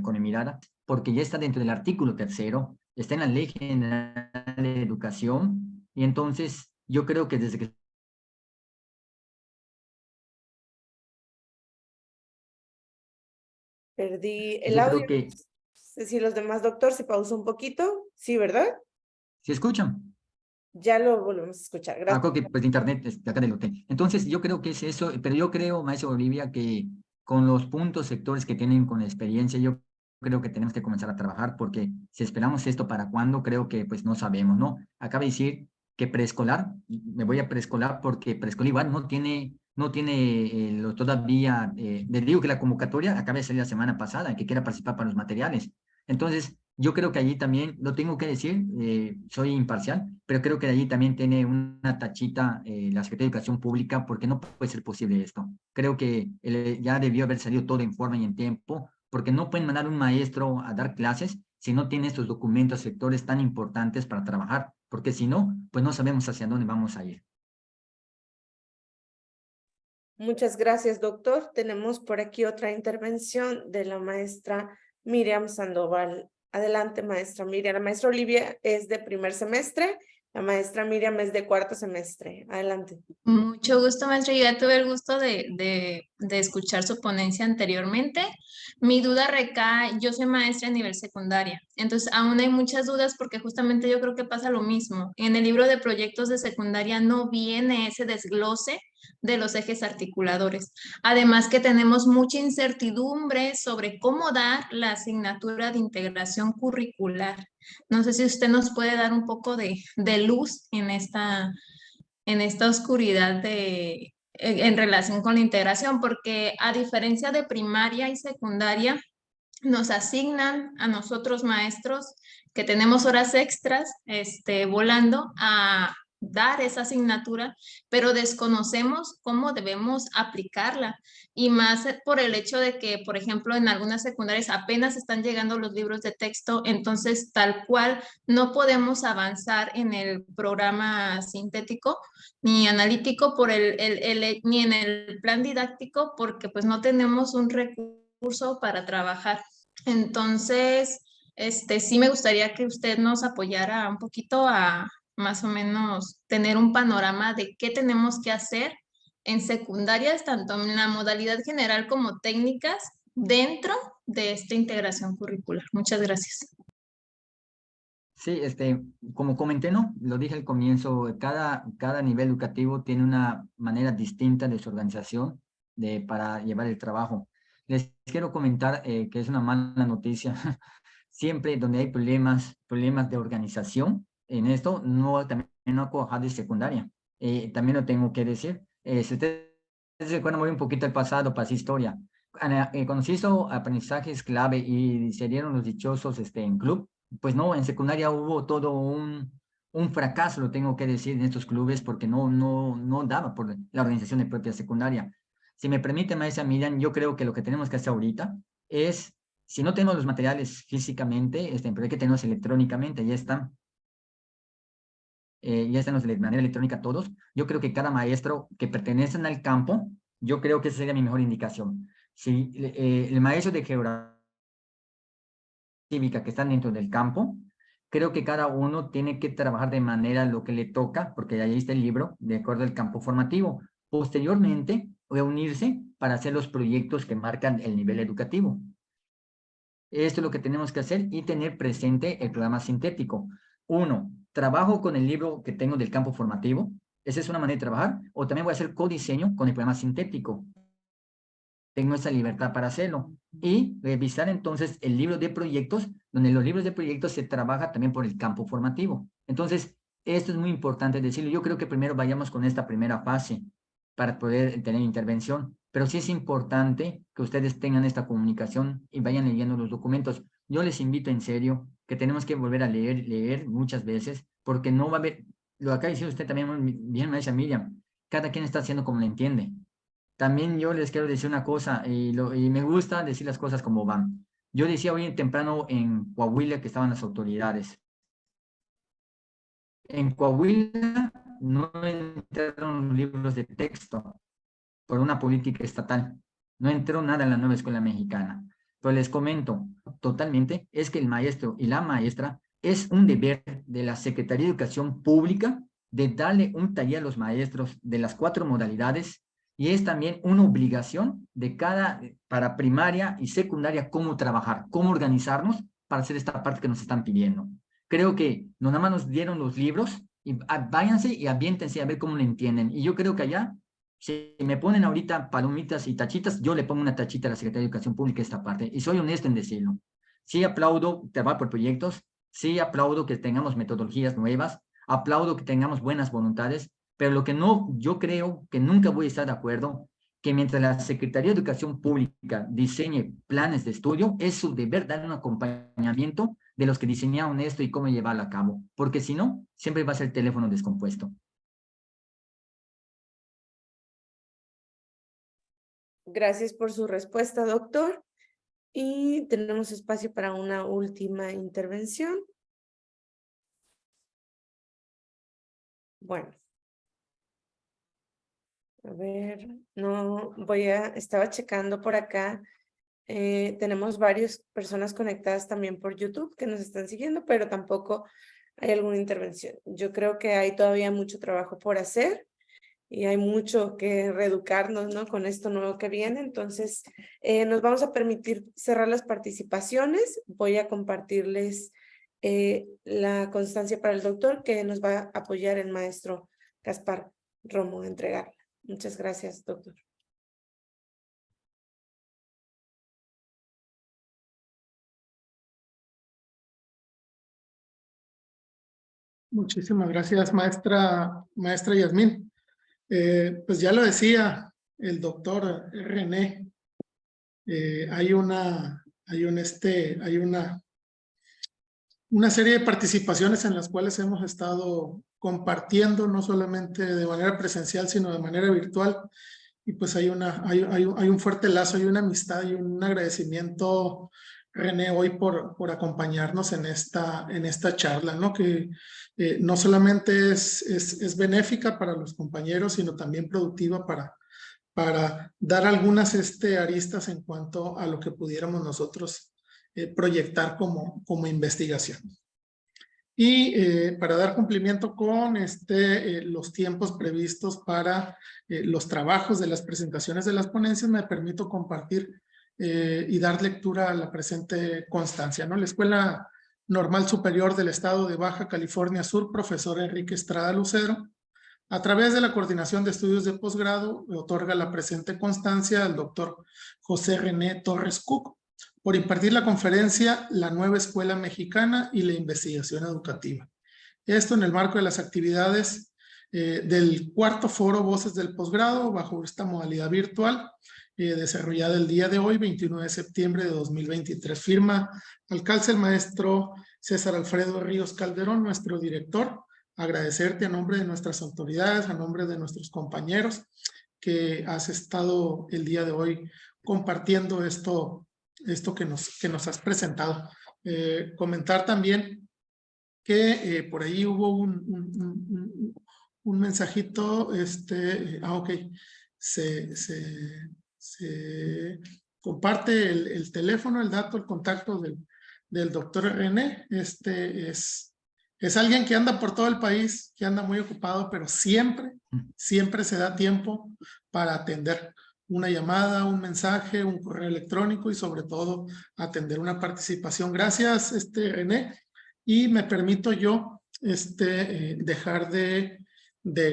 con mi mirada, porque ya está dentro del artículo 3º, está en la Ley General de Educación, y entonces yo creo que desde que Perdí el yo audio. creo que, No sé si los demás, doctor, se pausó un poquito. Sí, ¿verdad? ¿se escuchan? Ya lo volvemos a escuchar. Gracias. Creo que pues de internet, de acá del hotel. Entonces, yo creo que es eso, pero yo creo, maestro Olivia, que con los puntos sectores que tienen con la experiencia, yo creo que tenemos que comenzar a trabajar, porque si esperamos esto para cuándo, creo que pues no sabemos, ¿no? Acaba de decir que preescolar, me voy a preescolar porque preescolar igual no tiene todavía, le digo que la convocatoria acaba de salir la semana pasada, que quiera participar para los materiales. Entonces, yo creo que allí también, lo tengo que decir, soy imparcial, pero creo que allí también tiene una tachita la Secretaría de Educación Pública, porque no puede ser posible esto. Creo que ya debió haber salido todo en forma y en tiempo, porque no pueden mandar un maestro a dar clases si no tiene estos documentos, sectores tan importantes para trabajar, porque si no, pues no sabemos hacia dónde vamos a ir. Muchas gracias, doctor. Tenemos por aquí otra intervención de la maestra Miriam Sandoval. Adelante, maestra Miriam. La maestra Olivia es de primer semestre, la maestra Miriam es de cuarto semestre. Adelante. Mucho gusto, maestra. Yo ya tuve el gusto de escuchar su ponencia anteriormente. Mi duda recae, yo soy maestra a nivel secundaria, entonces aún hay muchas dudas porque justamente yo creo que pasa lo mismo. En el libro de proyectos de secundaria no viene ese desglose de los ejes articuladores. Además que tenemos mucha incertidumbre sobre cómo dar la asignatura de integración curricular. No sé si usted nos puede dar un poco de luz en esta oscuridad en relación con la integración, porque a diferencia de primaria y secundaria, nos asignan a nosotros maestros que tenemos horas extras volando a dar esa asignatura, pero desconocemos cómo debemos aplicarla, y más por el hecho de que, por ejemplo, en algunas secundarias apenas están llegando los libros de texto, entonces tal cual no podemos avanzar en el programa sintético ni analítico ni en el plan didáctico, porque pues no tenemos un recurso para trabajar. Entonces, sí me gustaría que usted nos apoyara un poquito a más o menos tener un panorama de qué tenemos que hacer en secundarias, tanto en la modalidad general como técnicas, dentro de esta integración curricular. Muchas gracias. Sí, como comenté, ¿no? Lo dije al comienzo, cada nivel educativo tiene una manera distinta de su organización para llevar el trabajo. Les quiero comentar que es una mala noticia. Siempre donde hay problemas de organización, en esto también no ha cuajado de secundaria. También lo tengo que decir. Si ustedes recuerdan, voy un poquito al pasado, pasé historia. Cuando se hizo aprendizajes clave y se dieron los dichosos en club, pues no, en secundaria hubo todo un fracaso, lo tengo que decir, en estos clubes porque no daba por la organización de propia secundaria. Si me permite, maestra Miriam, yo creo que lo que tenemos que hacer ahorita es, si no tenemos los materiales físicamente, pero hay que tenerlos electrónicamente, ya están de manera electrónica todos. Yo creo que cada maestro que pertenecen al campo, yo creo que esa sería mi mejor indicación. Si el maestro de geografía que están dentro del campo, creo que cada uno tiene que trabajar de manera lo que le toca, porque ahí está el libro, de acuerdo al campo formativo. Posteriormente, reunirse para hacer los proyectos que marcan el nivel educativo. Esto es lo que tenemos que hacer y tener presente el programa sintético. Uno, trabajo con el libro que tengo del campo formativo. Esa es una manera de trabajar. O también voy a hacer codiseño con el programa sintético. Tengo esa libertad para hacerlo. Y revisar entonces el libro de proyectos, donde los libros de proyectos se trabaja también por el campo formativo. Entonces, esto es muy importante decirlo. Yo creo que primero vayamos con esta primera fase para poder tener intervención. Pero sí es importante que ustedes tengan esta comunicación y vayan leyendo los documentos. Yo les invito en serio que tenemos que volver a leer muchas veces, porque no va a haber, lo acaba de decir usted también bien, maestra Miriam, cada quien está haciendo como le entiende. También yo les quiero decir una cosa, y me gusta decir las cosas como van. Yo decía hoy temprano en Coahuila que estaban las autoridades. En Coahuila no entraron los libros de texto por una política estatal. No entró nada en la nueva escuela mexicana. Pero les comento totalmente, es que el maestro y la maestra es un deber de la Secretaría de Educación Pública de darle un taller a los maestros de las 4 modalidades y es también una obligación de para primaria y secundaria, cómo trabajar, cómo organizarnos para hacer esta parte que nos están pidiendo. Creo que no nada más nos dieron los libros y váyanse y aviéntense a ver cómo lo entienden. Y yo creo que allá, si me ponen ahorita palomitas y tachitas, yo le pongo una tachita a la Secretaría de Educación Pública esta parte. Y soy honesto en decirlo. Sí aplaudo trabajar por proyectos, sí aplaudo que tengamos metodologías nuevas, aplaudo que tengamos buenas voluntades, pero lo que yo creo que nunca voy a estar de acuerdo, que mientras la Secretaría de Educación Pública diseñe planes de estudio, es su deber dar un acompañamiento de los que diseñaron esto y cómo llevarlo a cabo, porque si no, siempre va a ser el teléfono descompuesto. Gracias por su respuesta, doctor. Y tenemos espacio para una última intervención. Bueno. A ver, no, estaba checando por acá. Tenemos varias personas conectadas también por YouTube que nos están siguiendo, pero tampoco hay alguna intervención. Yo creo que hay todavía mucho trabajo por hacer y hay mucho que reeducarnos, ¿no? Con esto nuevo que viene. Entonces, nos vamos a permitir cerrar las participaciones. Voy a compartirles la constancia para el doctor que nos va a apoyar el maestro Gaspar Romo a entregarla. Muchas gracias, doctor. Muchísimas gracias, maestra Yasmín. Pues ya lo decía el doctor René, hay una serie de participaciones en las cuales hemos estado compartiendo, no solamente de manera presencial, sino de manera virtual. Y pues hay un fuerte lazo, hay una amistad y un agradecimiento, René, hoy por acompañarnos en esta charla, ¿no? Que no solamente es benéfica para los compañeros, sino también productiva para dar algunas aristas en cuanto a lo que pudiéramos nosotros proyectar como investigación. Y para dar cumplimiento con los tiempos previstos para los trabajos de las presentaciones de las ponencias, me permito compartir y dar lectura a la presente constancia, ¿no? La Escuela Normal Superior del Estado de Baja California Sur, profesor Enrique Estrada Lucero, a través de la Coordinación de Estudios de Posgrado, otorga la presente constancia al doctor José René Torres Cook por impartir la conferencia La Nueva Escuela Mexicana y la Investigación Educativa. Esto en el marco de las actividades del cuarto foro Voces del Posgrado, bajo esta modalidad virtual, desarrollada el día de hoy, 29 de septiembre de 2023. Firma al calce el maestro César Alfredo Ríos Calderón, nuestro director. Agradecerte a nombre de nuestras autoridades, a nombre de nuestros compañeros, que has estado el día de hoy compartiendo esto que nos has presentado. Comentar también que por ahí hubo un mensajito, ok, se comparte el teléfono, el dato, el contacto del doctor René. Es alguien que anda por todo el país, que anda muy ocupado, pero siempre se da tiempo para atender una llamada, un mensaje, un correo electrónico y sobre todo atender una participación. Gracias, René. Y me permito yo dejar de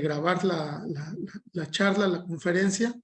grabar la charla, la conferencia,